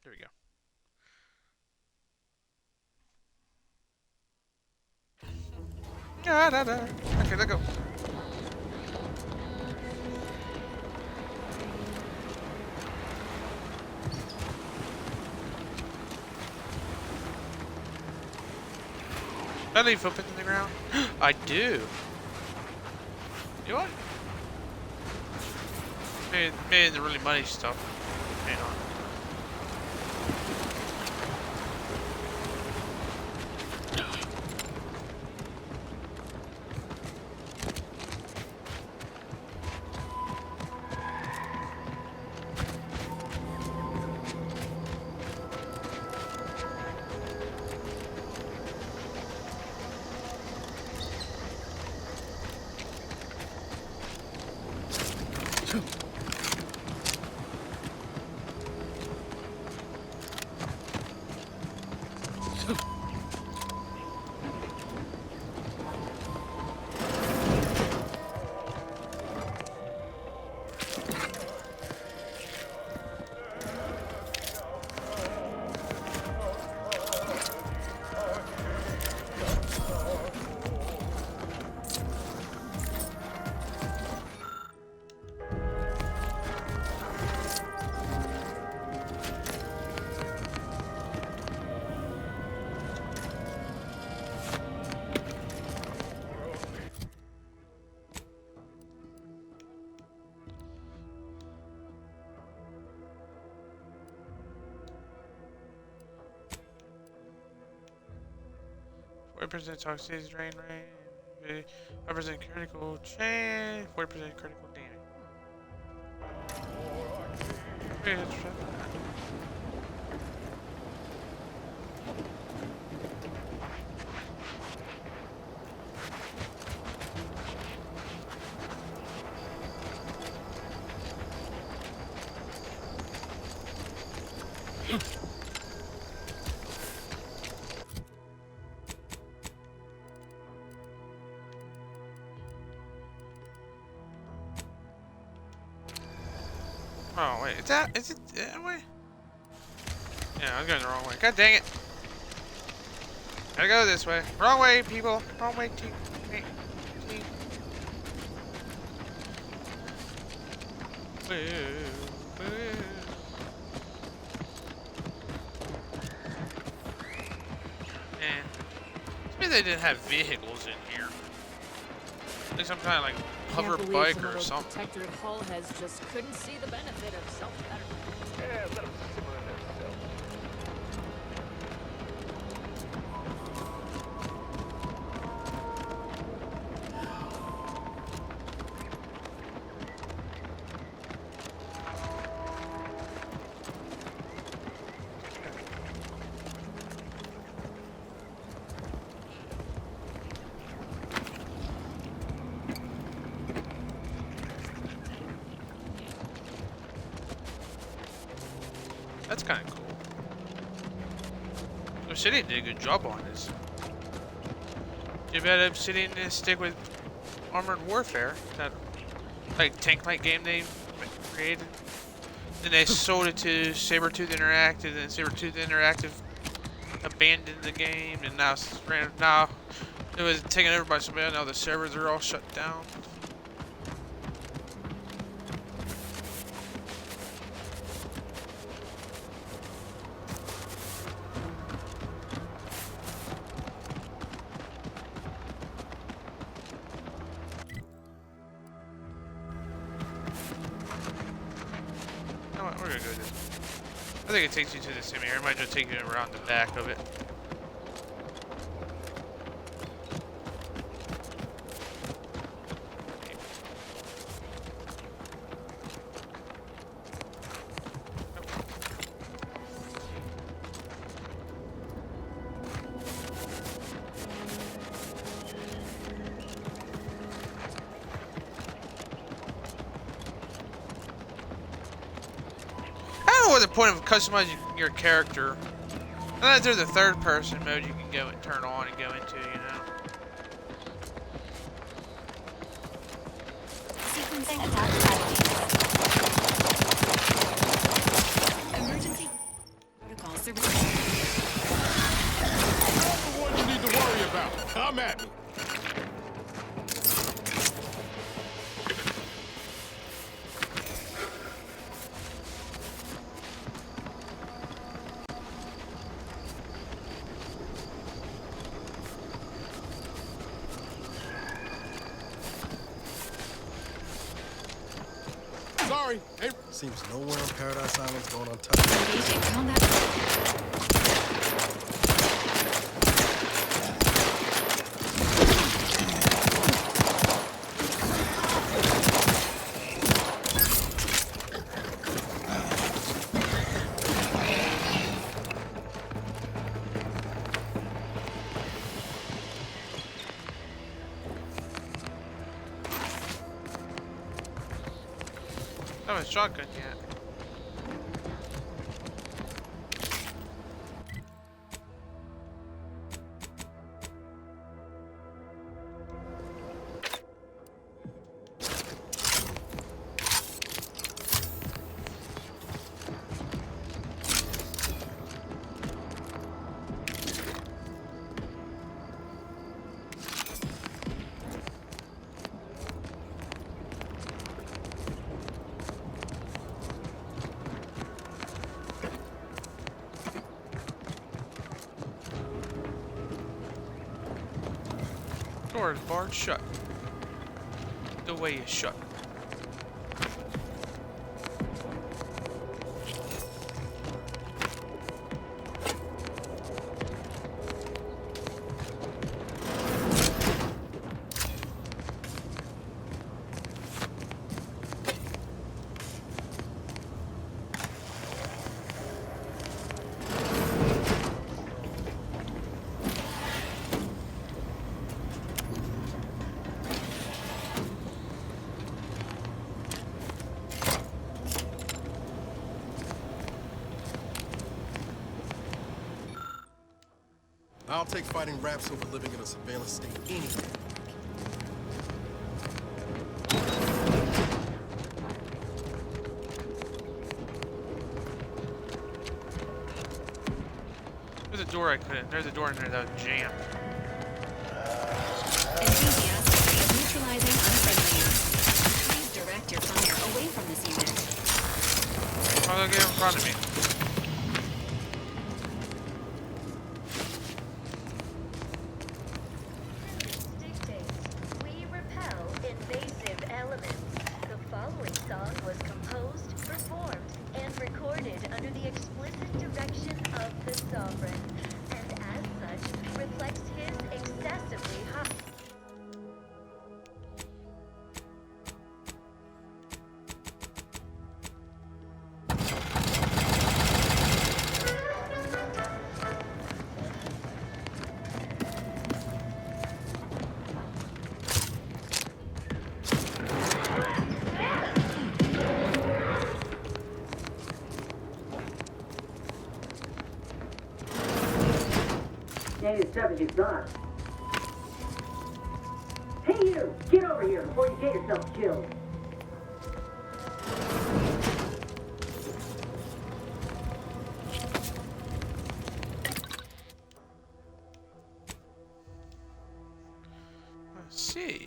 There we go. Okay, let's go. I leave footprints in the ground? I do. You know what? Maybe the really muddy stuff. Hang on. Represent toxicity, drain rate, represent critical change, 40% critical damage. Oh wait, is it that way? Yeah, I'm going the wrong way. God dang it! Gotta go this way. Wrong way, people. Wrong way, team. Man, maybe they didn't have vehicles in here. Like some kind of like hover bike or something. Protectorate hull has just couldn't see the benefit of self-betterment. Yeah, let them simmer in their cell. That's kind of cool. Obsidian did a good job on this. Too bad Obsidian didn't stick with Armored Warfare, that like tank-like game they created. Then they sold it to Sabertooth Interactive, and Sabertooth Interactive abandoned the game, and now it was taken over by somebody else. Now the servers are all shut down. We're gonna go this. I think it takes you to the same area. It might just take you around the back of it. point of customizing your character. Unless there's a third-person mode you can go and turn on and go into, you know. Sequencing emergency protocol service. That's the one you need to worry about. Come at me. Sorry. Hey. Seems nowhere on Paradise Island's going untouched. Engaging combat. I haven't shotgun yet. Door is barred shut. The way is shut. I'll take fighting raps over living in a surveillance state any day. There's a door I couldn't. There's a door in there that was jammed. Enthusiastically neutralizing unfriendlies. Please direct your fire away from this unit. Oh, look, get in front of me. Ain't as tough as you thought. Hey you! Get over here before you get yourself killed. Let's see.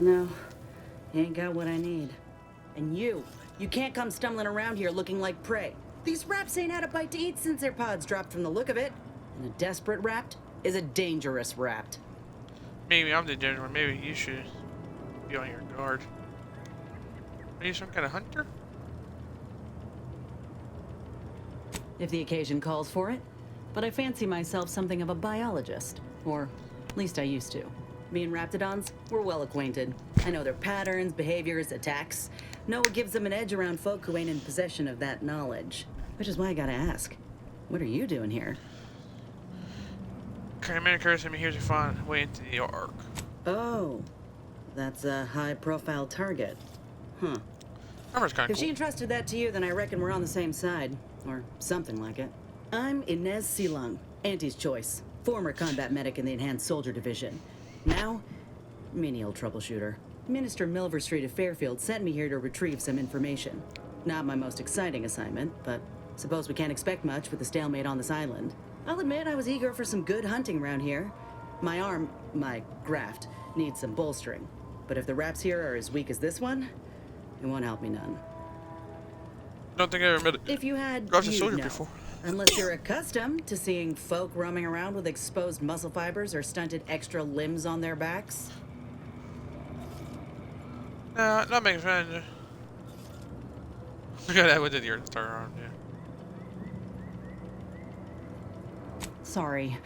No, he ain't got what I need. And you can't come stumbling around here looking like prey. These raps ain't had a bite to eat since their pods dropped from the look of it. And a desperate rapt is a dangerous rapt. Maybe I'm the dangerous one. Maybe you should be on your guard. Are you some kind of hunter? If the occasion calls for it. But I fancy myself something of a biologist. Or at least I used to. Me and Raptidons, we're well acquainted. I know their patterns, behaviors, attacks. Know what gives them an edge around folk who ain't in possession of that knowledge. Which is why I gotta ask, what are you doing here? Commander Curtis sent me here to find a way into the Ark. Oh, that's a high-profile target. Huh. Armor's kind of If she entrusted that to you, then I reckon we're on the same side. Or something like it. I'm Inez Silung, Auntie's choice. Former combat medic in the Enhanced Soldier Division. Now, menial troubleshooter. Minister Milver Street of Fairfield sent me here to retrieve some information. Not my most exciting assignment, but suppose we can't expect much with the stalemate on this island. I'll admit I was eager for some good hunting around here. My arm, my graft, needs some bolstering. But if the raps here are as weak as this one, it won't help me none. Don't think I ever met If you had, a you'd soldier know. before. Unless you're accustomed to seeing folk roaming around with exposed muscle fibers or stunted extra limbs on their backs. Nah, not making fun. Look at that with the earth star on, yeah. Sorry.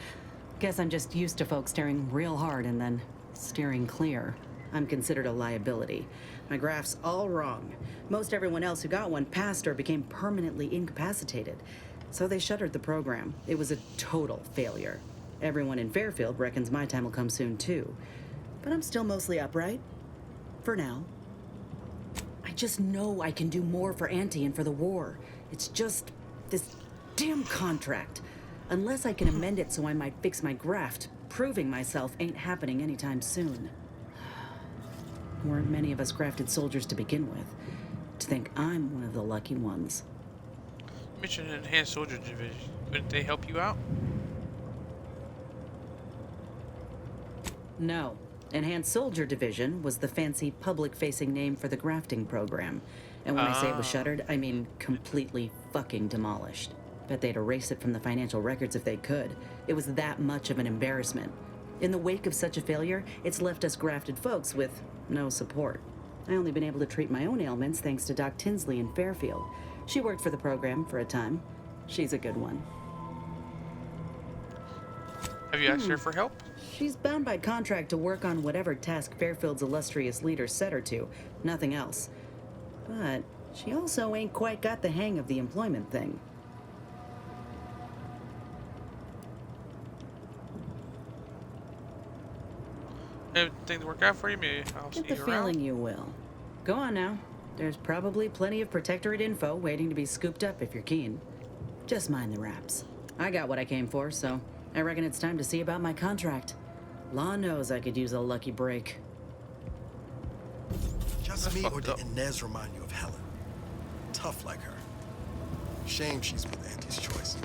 Guess I'm just used to folks staring real hard and then steering clear. I'm considered a liability. My graph's all wrong. Most everyone else who got one passed or became permanently incapacitated. So they shuttered the program. It was a total failure. Everyone in Fairfield reckons my time will come soon too. But I'm still mostly upright. For now. I just know I can do more for Auntie and for the war. It's just this damn contract. Unless I can amend it so I might fix my graft, proving myself ain't happening anytime soon. Weren't many of us grafted soldiers to begin with. To think I'm one of the lucky ones. You mentioned an Enhanced Soldier Division. Wouldn't they help you out? No. Enhanced Soldier Division was the fancy public-facing name for the grafting program. And when I say it was shuttered, I mean completely fucking demolished. Bet they'd erase it from the financial records if they could. It was that much of an embarrassment. In the wake of such a failure, it's left us grafted folks with no support. I only been able to treat my own ailments thanks to Doc Tinsley in Fairfield. She worked for the program for a time. She's a good one. Have you asked her for help? She's bound by contract to work on whatever task Fairfield's illustrious leader set her to, nothing else. But she also ain't quite got the hang of the employment thing. If things work out for you, maybe I'll see Get the you feeling around. you will. Go on now. There's probably plenty of Protectorate info waiting to be scooped up if you're keen. Just mind the raps. I got what I came for, so I reckon it's time to see about my contract. Law knows I could use a lucky break. Just me, or did Inez remind you of Helen? Tough like her. Shame she's with Auntie's choice.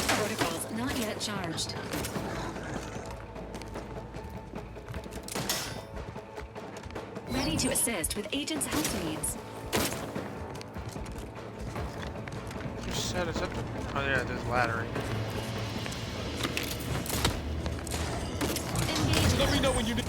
Protocols not yet charged. Ready to assist with agent's health needs. You set us up. Oh yeah, there's a ladder right here. Let me know when you need.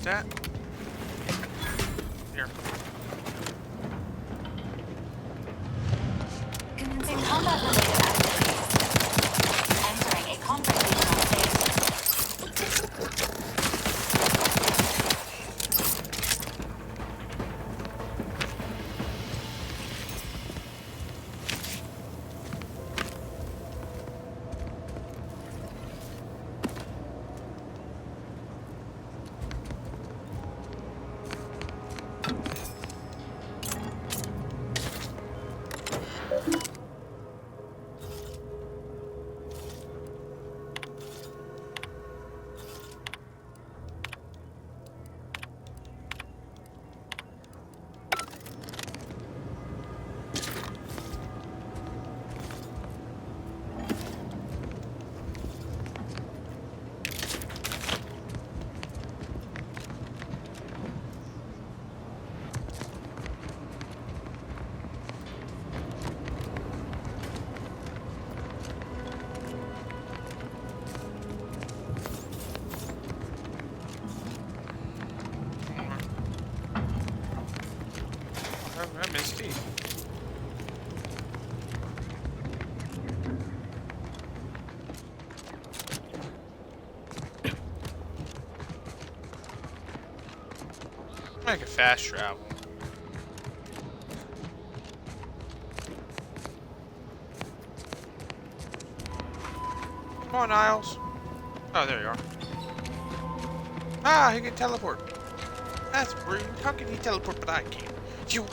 that? Here. Commencing combat-related activities. Entering a confrontational phase. I missed Steve. Make a fast travel. Come on, Niles. Oh, there you are. Ah, he can teleport. That's rude. How can he teleport but I can't? You.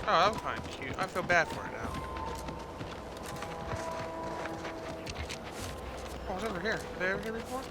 Oh, that was kind of cute. I feel bad for it now. Oh, it's over here. Were they over here before?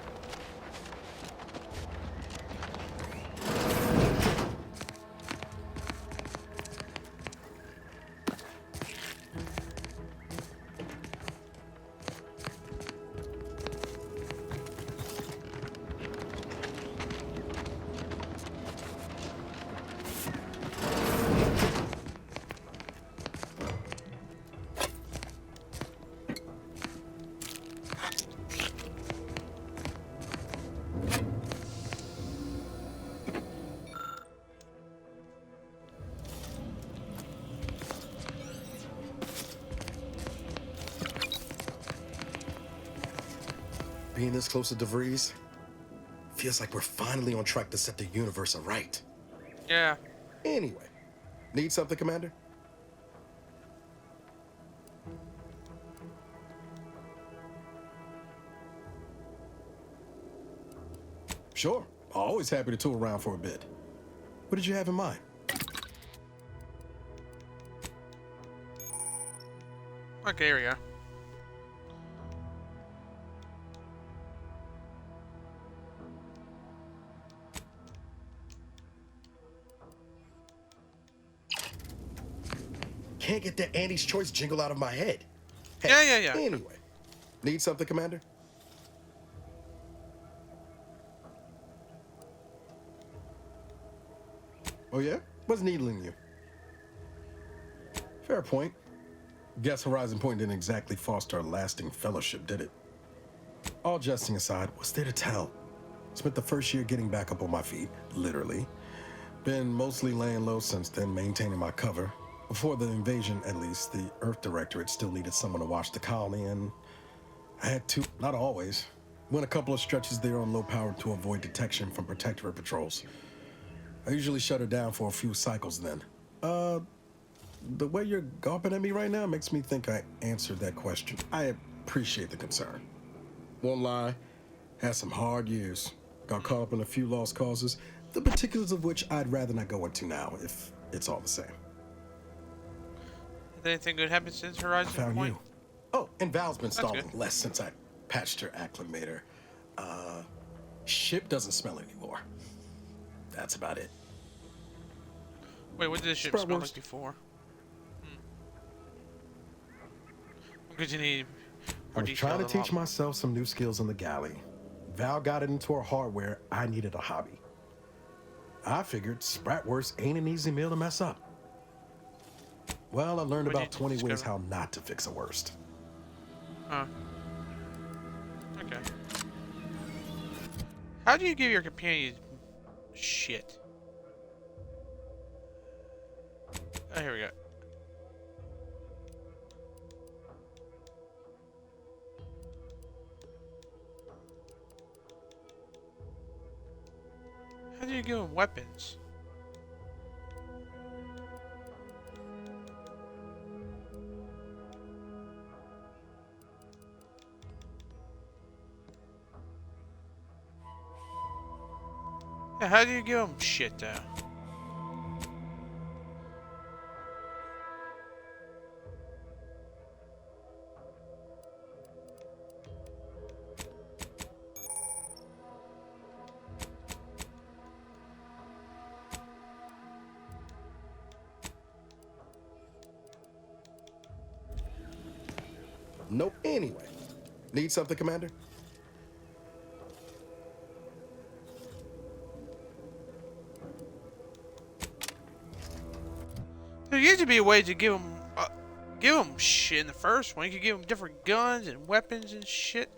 Being this close to DeVries feels like we're finally on track to set the universe aright. Yeah. Anyway, need something, Commander? Sure. Always happy to tool around for a bit. What did you have in mind? Okay, here we go. Can't get that Andy's Choice jingle out of my head. Hey, Yeah. Anyway, need something, Commander? Oh yeah? What's needling you? Fair point. Guess Horizon Point didn't exactly foster a lasting fellowship, did it? All jesting aside, what's there to tell? Spent the first year getting back up on my feet, literally. Been mostly laying low since then, maintaining my cover. Before the invasion, at least, the Earth Directorate still needed someone to watch the colony, and I had to, not always. Went a couple of stretches there on low power to avoid detection from Protectorate patrols. I usually shut her down for a few cycles then. The way you're gawping at me right now makes me think I answered that question. I appreciate the concern. Won't lie, had some hard years. Got caught up in a few lost causes, the particulars of which I'd rather not go into now, if it's all the same. Did anything good happen since Horizon Found Point? you. Oh, and Val's been That's stalling good. less since I patched her acclimator. Ship doesn't smell anymore. That's about it. Wait, what did the ship Sprout smell works. like before? Because you need I was trying to teach myself some new skills in the galley. Val got it into her hardware. I needed a hobby. I figured Spratwurst ain't an easy meal to mess up. Well, I learned about 20 ways how not to fix a worst. Huh. Okay. How do you give your companions shit? Oh, here we go. How do you give them weapons? Yeah, how do you give them shit though? Nope. Anyway, need something, Commander? There used to be a way to give them shit in the first one. You could give them different guns and weapons and shit.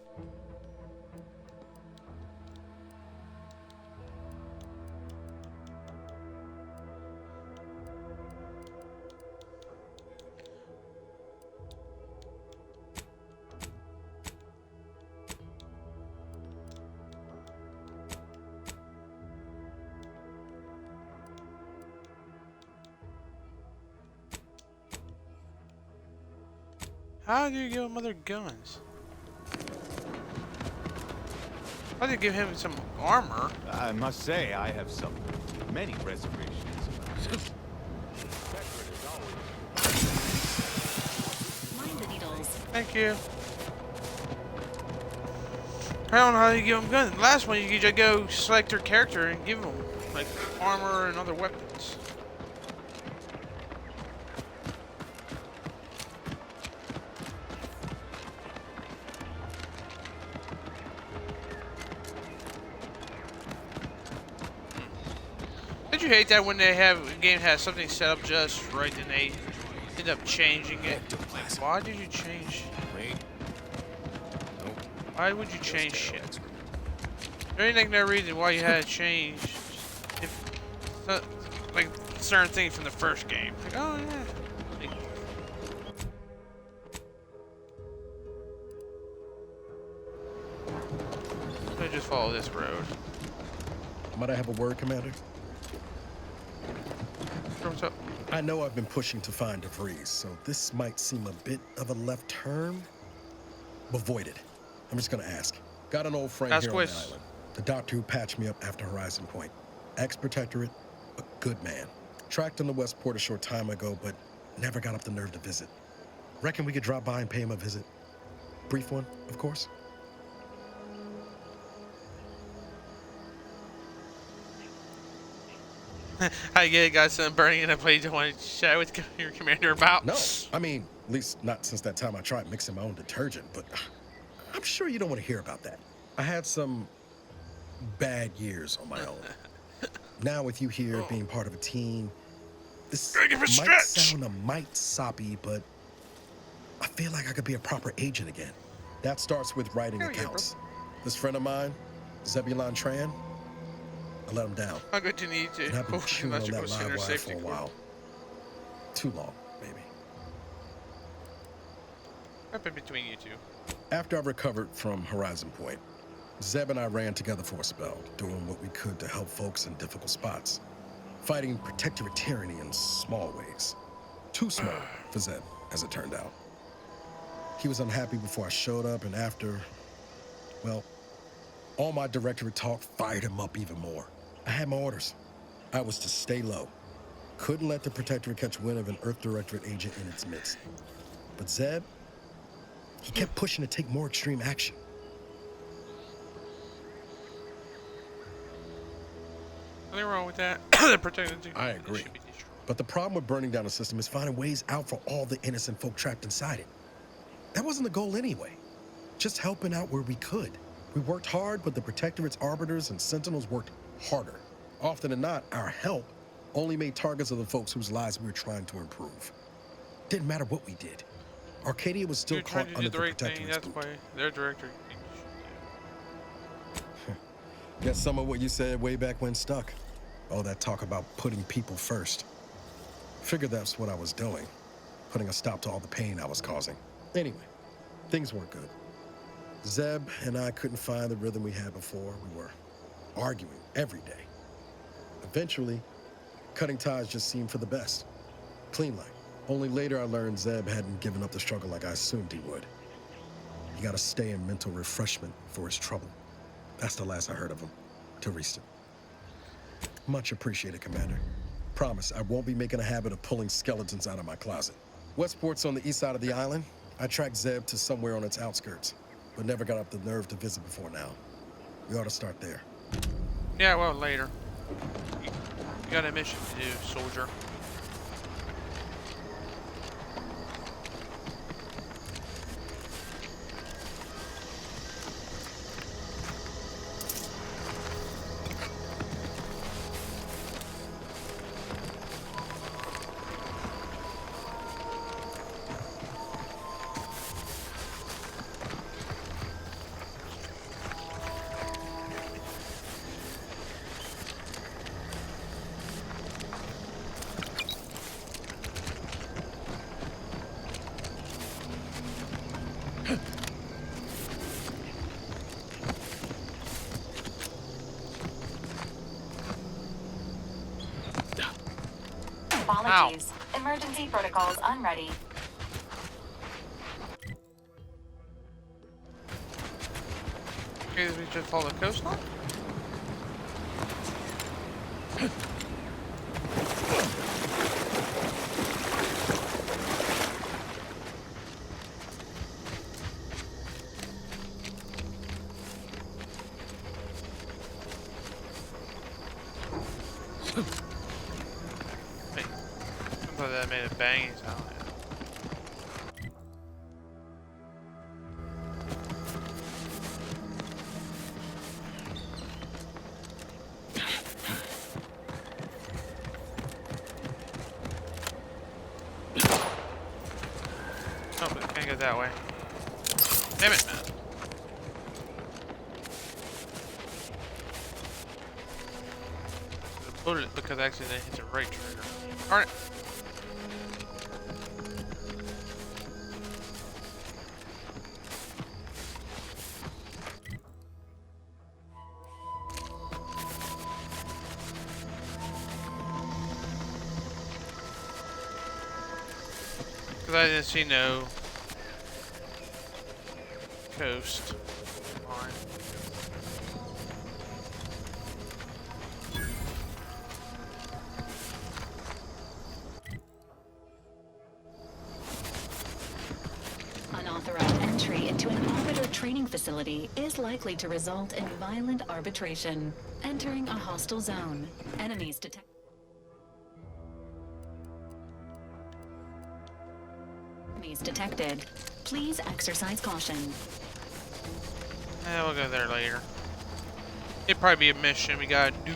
How do you give him other guns? How do you give him some armor? I must say, I have many reservations. Mind the needles. Thank you. I don't know how you give them guns. The last one, you could just go select their character and give them like armor and other weapons. Did you hate that when they have a game has something set up just right and they end up changing it? Like, why did you change? Why would you change shit? There ain't like no reason why you had to change if like certain things from the first game. Like, oh yeah. Like, let me just follow this road. Might I have a word, Commander? What's up? I know I've been pushing to find DeVries, so this might seem a bit of a left turn. But void it. I'm just gonna ask. Got an old friend here on the island. The doctor who patched me up after Horizon Point. Ex-Protectorate, a good man. Tracked in the Westport a short time ago, but never got up the nerve to visit. Reckon we could drop by and pay him a visit. Brief one, of course. I get it, got something burning in a place you want to chat with your commander about. No, I mean, at least not since that time I tried mixing my own detergent, but I'm sure you don't want to hear about that. I had some bad years on my own. Now with you here being part of a team, this might sound a mite soppy, but I feel like I could be a proper agent again. That starts with writing accounts. This friend of mine, Zebulon Tran, I let him down. How good do you need to? And I've been chewing on that live wire for a while. Too long, maybe. Up in between you two. After I recovered from Horizon Point, Zeb and I ran together for a spell, doing what we could to help folks in difficult spots. Fighting Protectorate tyranny in small ways. Too small for Zeb, as it turned out. He was unhappy before I showed up, and after, well, all my Directorate talk fired him up even more. I had my orders. I was to stay low. Couldn't let the Protectorate catch wind of an Earth Directorate agent in its midst. But Zeb, he kept pushing to take more extreme action. Nothing wrong with that. I agree. But the problem with burning down a system is finding ways out for all the innocent folk trapped inside it. That wasn't the goal anyway. Just helping out where we could. We worked hard, but the Protectorate's arbiters and sentinels worked harder. Often than not, our help only made targets of the folks whose lives we were trying to improve. Didn't matter what we did. Arcadia was still caught under the protectorate. That's why their director. Guess some of what you said way back when stuck. All that talk about putting people first. Figured that's what I was doing. Putting a stop to all the pain I was causing. Anyway, things weren't good. Zeb and I couldn't find the rhythm we had before. We were arguing every day. Eventually, cutting ties just seemed for the best. Clean like. Only later I learned Zeb hadn't given up the struggle like I assumed he would. He gotta stay in mental refreshment for his trouble. That's the last I heard of him. Teresa. Much appreciated, Commander. Promise, I won't be making a habit of pulling skeletons out of my closet. Westport's on the east side of the island. I tracked Zeb to somewhere on its outskirts, but never got up the nerve to visit before now. We ought to start there. Yeah, well, later. You got a mission to do, soldier. Apologies. Emergency protocols unready. Okay, we just follow the coastline? That made a banging sound. Oh, but it can't go that way. Damn it, man. The bullet because I accidentally hit the right trigger. Darn it. I didn't see no coast line. Unauthorized entry into an arbiter training facility is likely to result in violent arbitration. Entering a hostile zone. Enemies detected. Detected. Please exercise caution. We'll go there later. It'd probably be a mission we gotta do.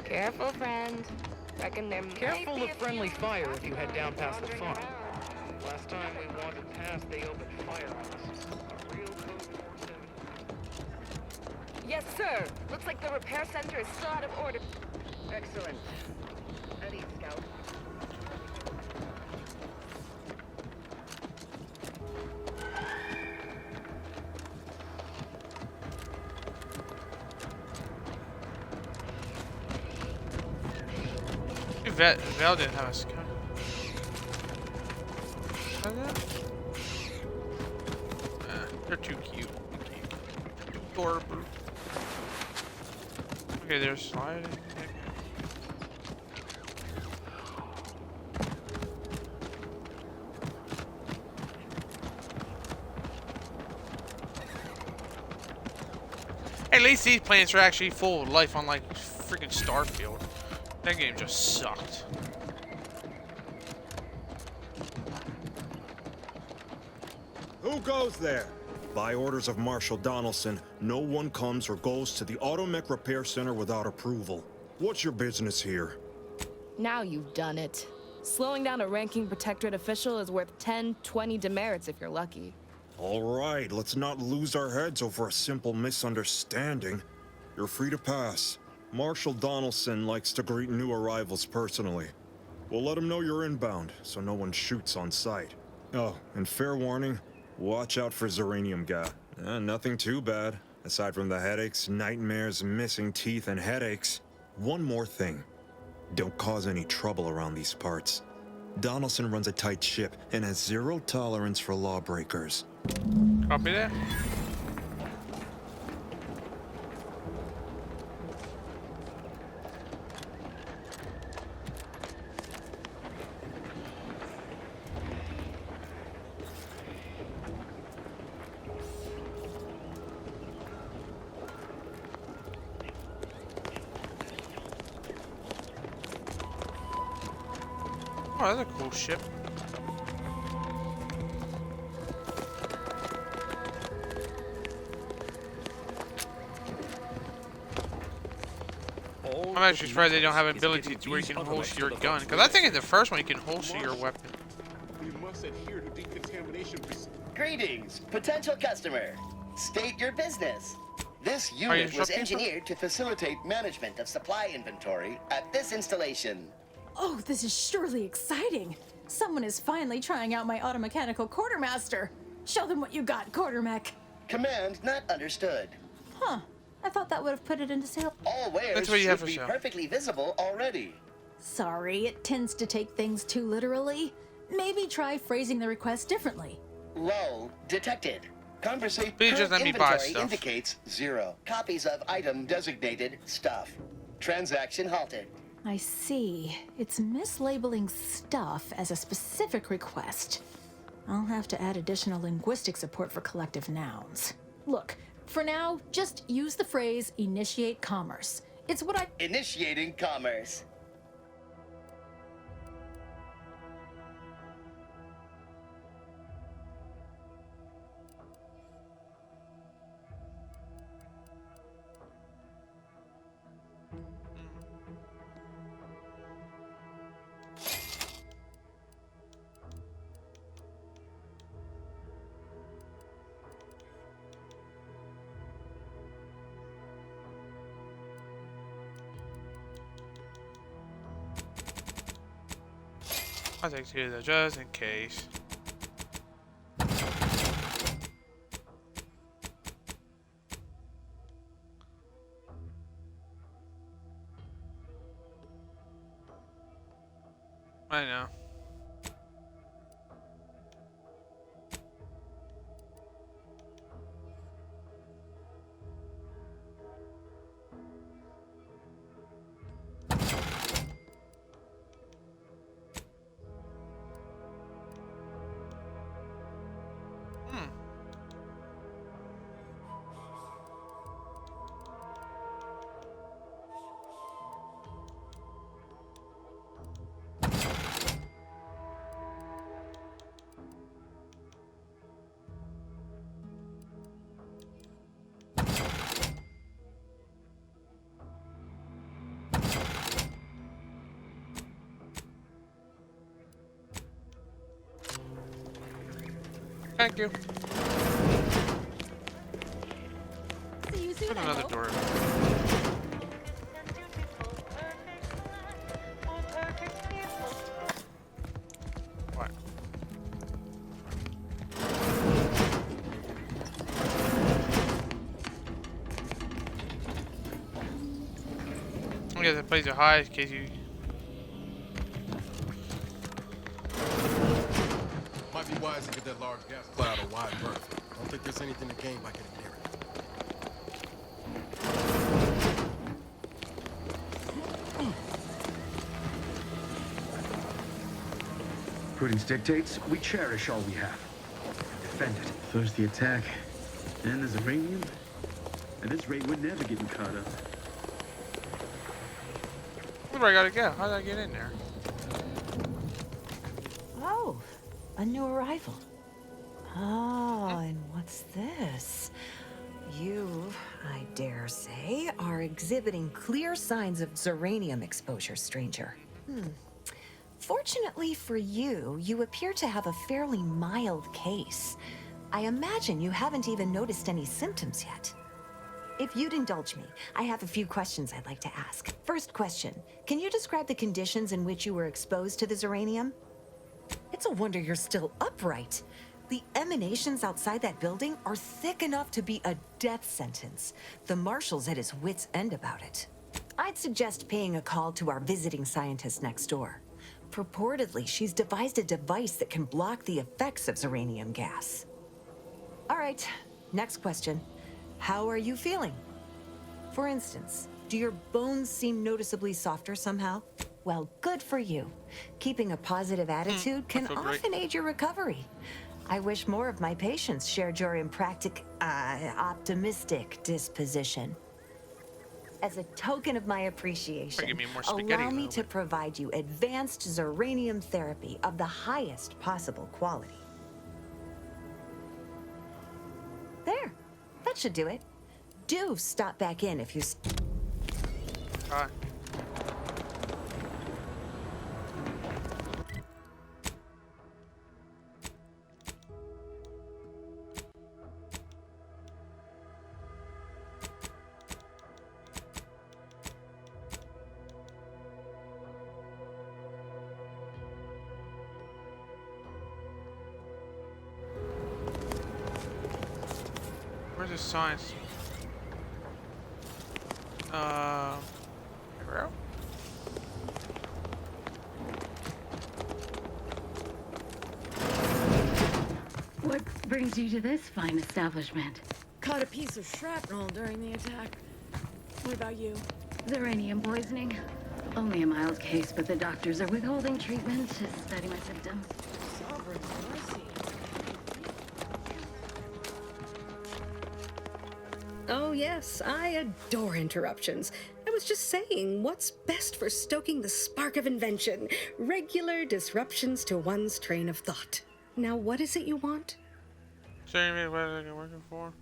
Careful, friend. Reckon there Careful might be of friendly fire if you head down past the farm. Last time we wandered past, they opened fire on us. A real code 47. Yes, sir. Looks like the repair center is still out of order. Excellent. At ease, Scout. Val didn't have a scout. They're too cute. Adorable. Okay, there's sliding. At least these planets are actually full of life, unlike freaking Starfield. That game just sucked. Who goes there? By orders of Marshal Donaldson, no one comes or goes to the Automech Repair Center without approval. What's your business here? Now you've done it. Slowing down a ranking protectorate official is worth 10, 20 demerits if you're lucky. All right, let's not lose our heads over a simple misunderstanding. You're free to pass. Marshal Donaldson likes to greet new arrivals personally. We'll let him know you're inbound, so no one shoots on sight. Oh, and fair warning, watch out for Zeranium gas. Nothing too bad, aside from the headaches, nightmares, missing teeth, and headaches. One more thing. Don't cause any trouble around these parts. Donaldson runs a tight ship and has zero tolerance for lawbreakers. Copy that. Oh, that's a cool ship. I'm actually surprised they don't have an ability to where you can holster your gun. Because I think in the first one you can holster your weapon. We must adhere to decontamination procedures. Greetings, potential customer. State your business. This Are you unit was shopkeeper? engineered to facilitate management of supply inventory at this installation. Oh, this is surely exciting. Someone is finally trying out my automechanical quartermaster. Show them what you got, Quartermech. Command not understood. Huh. I thought that would have put it into sale. All wares That's what you have should for be sale. perfectly visible already. Sorry, it tends to take things too literally. Maybe try phrasing the request differently. Lull detected. Conversation Please just let me buy inventory stuff. indicates 0 copies of item designated stuff. Transaction halted. I see. It's mislabeling stuff as a specific request. I'll have to add additional linguistic support for collective nouns. Look, for now, just use the phrase initiate commerce. It's what I— Initiating commerce. I'll take two of those just in case. I know. Thank you. See you soon, Put I another hope. door. What? I guess the place are high in case you. Might be wise to get that large gas cloud a wide berth. I don't think there's anything to gain by getting near it. Prudence dictates we cherish all we have. Defend it. First the attack, then there's uranium. At this rate, we're never getting caught up. Where do I gotta go? How did I get in there? Oh, a new arrival. Oh, and what's this? You, I dare say, are exhibiting clear signs of Zeranium exposure, stranger. Fortunately for you, you appear to have a fairly mild case. I imagine you haven't even noticed any symptoms yet. If you'd indulge me, I have a few questions I'd like to ask. First question, can you describe the conditions in which you were exposed to the Zeranium? It's a wonder you're still upright. The emanations outside that building are thick enough to be a death sentence. The marshal's at his wit's end about it. I'd suggest paying a call to our visiting scientist next door. Purportedly, she's devised a device that can block the effects of Zeranium gas. All right, next question. How are you feeling? For instance, do your bones seem noticeably softer somehow? Well, good for you. Keeping a positive attitude can often aid your recovery. I wish more of my patients shared your optimistic disposition. As a token of my appreciation, Give me more spaghetti, allow me to provide you advanced Zeranium therapy of the highest possible quality. There, that should do it. Do stop back in if you... Where's the science? Arrow? What brings you to this fine establishment? Caught a piece of shrapnel during the attack. What about you? Zeranium poisoning. Only a mild case, but the doctors are withholding treatment to study my symptoms. Sovereign mercy. Oh yes, I adore interruptions. I was just saying, what's best for stoking the spark of invention? Regular disruptions to one's train of thought. Now, what is it you want? Sorry, man, what are you working for?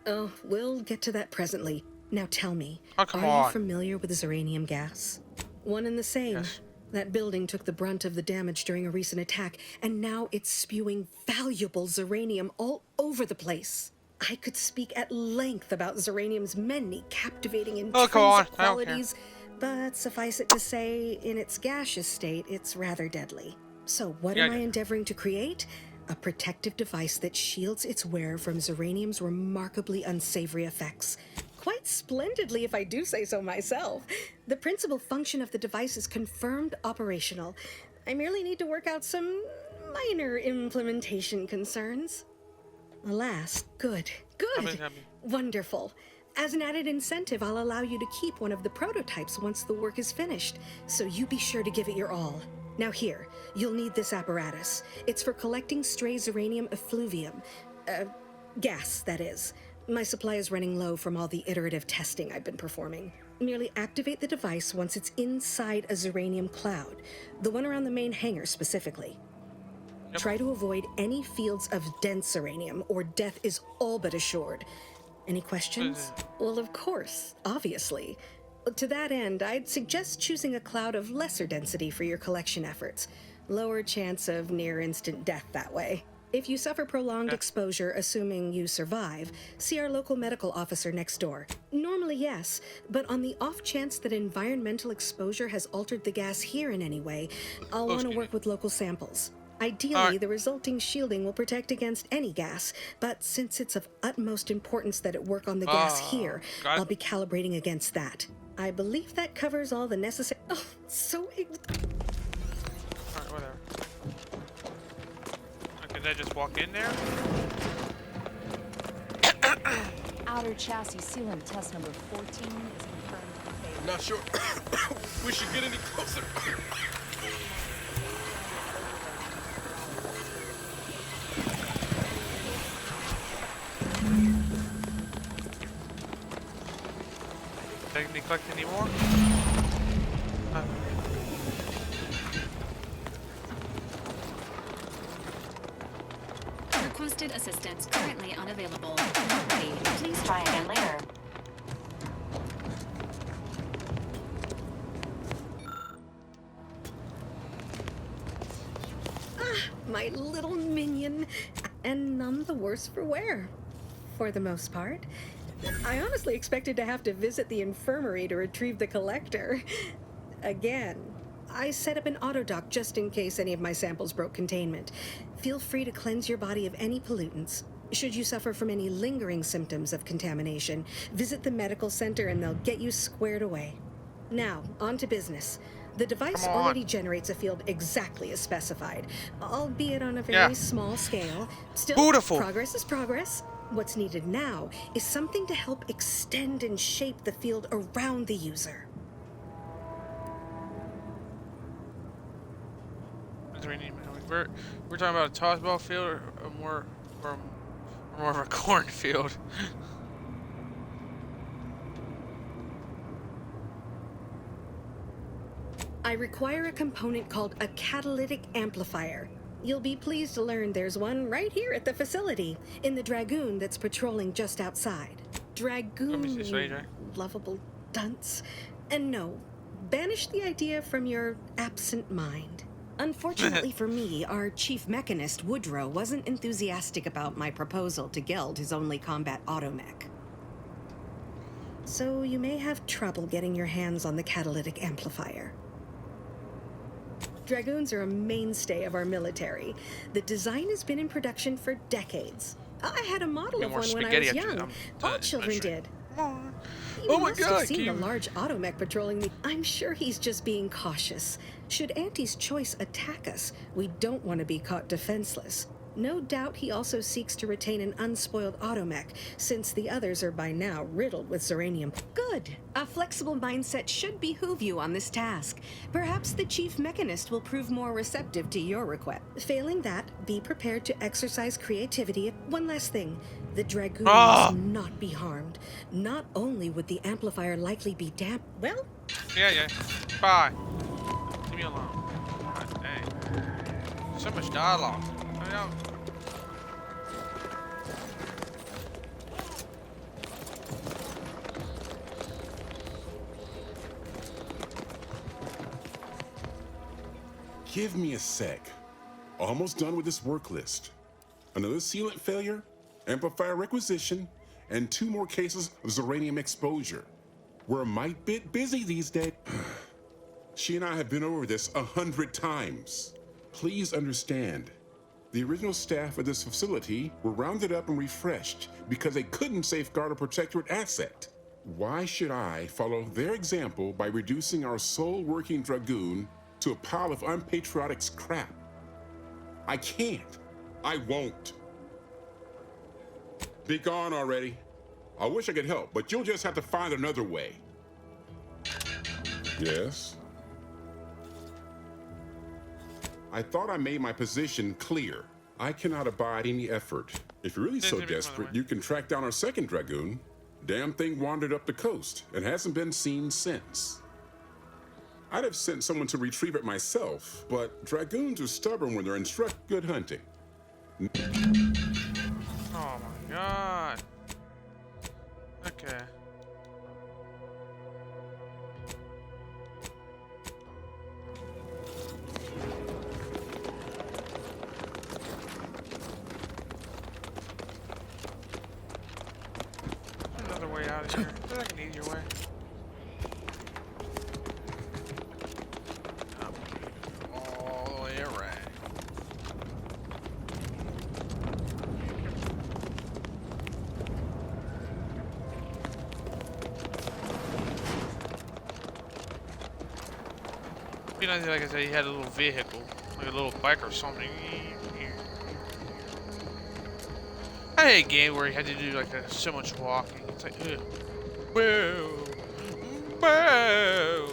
Oh, we'll get to that presently. Now tell me, Oh, come are on. you familiar with Zeranium gas? One and the same. Yes. That building took the brunt of the damage during a recent attack, and now it's spewing valuable Zeranium all over the place. I could speak at length about Zeranium's many captivating Oh, come on. intrinsic I don't care. qualities, but suffice it to say, in its gaseous state, it's rather deadly. So what am I endeavoring to create? A protective device that shields its wearer from Zeranium's remarkably unsavory effects. Quite splendidly, if I do say so myself. The principal function of the device is confirmed operational. I merely need to work out some minor implementation concerns. Alas, good. Wonderful. As an added incentive, I'll allow you to keep one of the prototypes once the work is finished, so you be sure to give it your all. Now here, you'll need this apparatus. It's for collecting stray Zeranium effluvium. Gas, that is. My supply is running low from all the iterative testing I've been performing. Merely activate the device once it's inside a Zeranium cloud, the one around the main hangar specifically. Try to avoid any fields of dense Zeranium, or death is all but assured. Any questions? Well, of course, obviously. To that end, I'd suggest choosing a cloud of lesser density for your collection efforts. Lower chance of near-instant death that way. If you suffer prolonged exposure, assuming you survive, see our local medical officer next door. Normally, yes, but on the off chance that environmental exposure has altered the gas here in any way, I'll want to work with local samples. Ideally, the resulting shielding will protect against any gas, but since it's of utmost importance that it work on the gas here, I'll be calibrating against that. I believe that covers all the necessary... Oh, so... Alright, whatever. Can I just walk in there? Outer chassis sealant test number 14 is confirmed. Not sure we should get any closer. Did I collect any more? Requested assistance currently unavailable. Not ready. Please try again later. My little minion, and none the worse for wear, for the most part. I honestly expected to have to visit the infirmary to retrieve the collector. Again, I set up an autodock just in case any of my samples broke containment. Feel free to cleanse your body of any pollutants. Should you suffer from any lingering symptoms of contamination, visit the medical center and they'll get you squared away. Now, on to business. The device already generates a field exactly as specified, albeit on a very small scale. Still, beautiful. Progress is progress. What's needed now is something to help extend and shape the field around the user. We're talking about a tossball field or more of a cornfield. I require a component called a catalytic amplifier. You'll be pleased to learn there's one right here at the facility, in the Dragoon that's patrolling just outside. Dragoon, you lovable dunce. And no, banish the idea from your absent mind. Unfortunately for me, our chief mechanist, Woodrow, wasn't enthusiastic about my proposal to Geld his only combat automech. So you may have trouble getting your hands on the catalytic amplifier. Dragoons are a mainstay of our military. The design has been in production for decades. I had a model of one when I was young. All children did. You must have seen the large automech patrolling the... I'm sure he's just being cautious. Should Auntie's choice attack us, we don't want to be caught defenseless. No doubt he also seeks to retain an unspoiled automech, since the others are by now riddled with Zeranium. Good. A flexible mindset should behoove you on this task. Perhaps the chief mechanist will prove more receptive to your request. Failing that, be prepared to exercise creativity. One last thing. The Dragoon must not be harmed. Not only would the amplifier likely be well... Yeah. Bye. Leave me alone. God dang. So much dialogue. Give me a sec. Almost done with this work list. Another sealant failure, amplifier requisition, and 2 more cases of Zeranium exposure. We're a mite bit busy these days. She and I have been over this 100 times. Please understand, the original staff of this facility were rounded up and refreshed because they couldn't safeguard a protectorate asset. Why should I follow their example by reducing our sole working Dragoon to a pile of unpatriotic scrap? I can't. I won't. Be gone already. I wish I could help, but you'll just have to find another way. Yes? I thought I made my position clear. I cannot abide any effort. If you're really so desperate, you can track down our second Dragoon. Damn thing wandered up the coast and hasn't been seen since. I'd have sent someone to retrieve it myself, but Dragoons are stubborn when they're instructed. Good hunting. Oh my god. Okay. Another way out of here. There's like an easier way. All the way around. Be nice, like I said, he had a little vehicle, like a little bike or something. I hate a game where he had to do like so much walking. It's like, ugh. Whoa, whoa.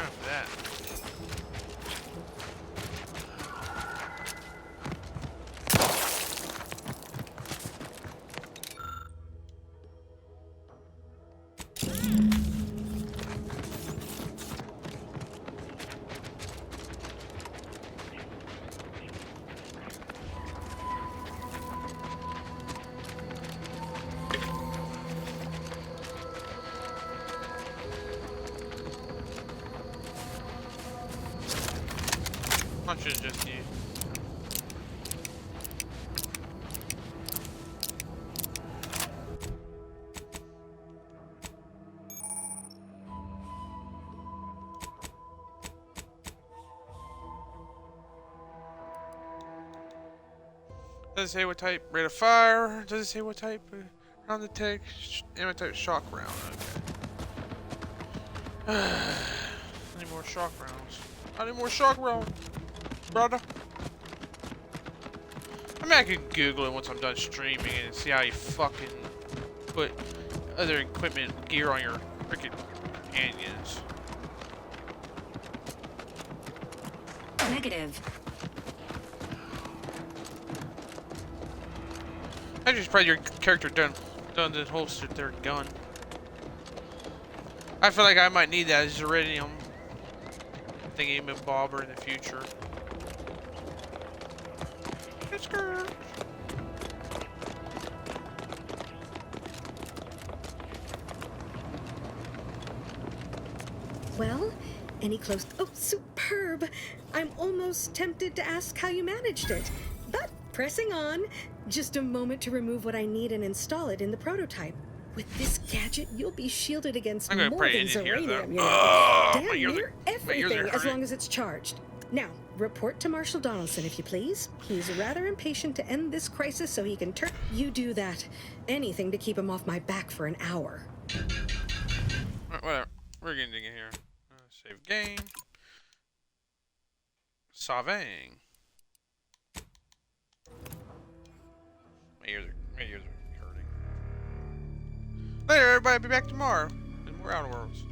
around for that. Punch is just you. Does it say what type rate of fire? Does it say what type round to take? Ammo type shock round. Okay. I need more shock rounds. I need more shock rounds, brother. I mean, I can Google it once I'm done streaming and see how you fucking put other equipment gear on your freaking companions. Negative. I just pray your character done holstered their gun. I feel like I might need that as Zeranium thingy bobber in the future. Well, any close... Oh, superb! I'm almost tempted to ask how you managed it. But pressing on, just a moment to remove what I need and install it in the prototype. With this gadget, you'll be shielded against more than Zeranium, you know. Damn near everything, as long as it's charged. Now, report to Marshal Donaldson, if you please. He's rather impatient to end this crisis so he can turn... You do that. Anything to keep him off my back for an hour. Alright, whatever. We're getting in here. Save game. Savang. My ears are hurting. Later, everybody. Be back tomorrow with more Outer Worlds.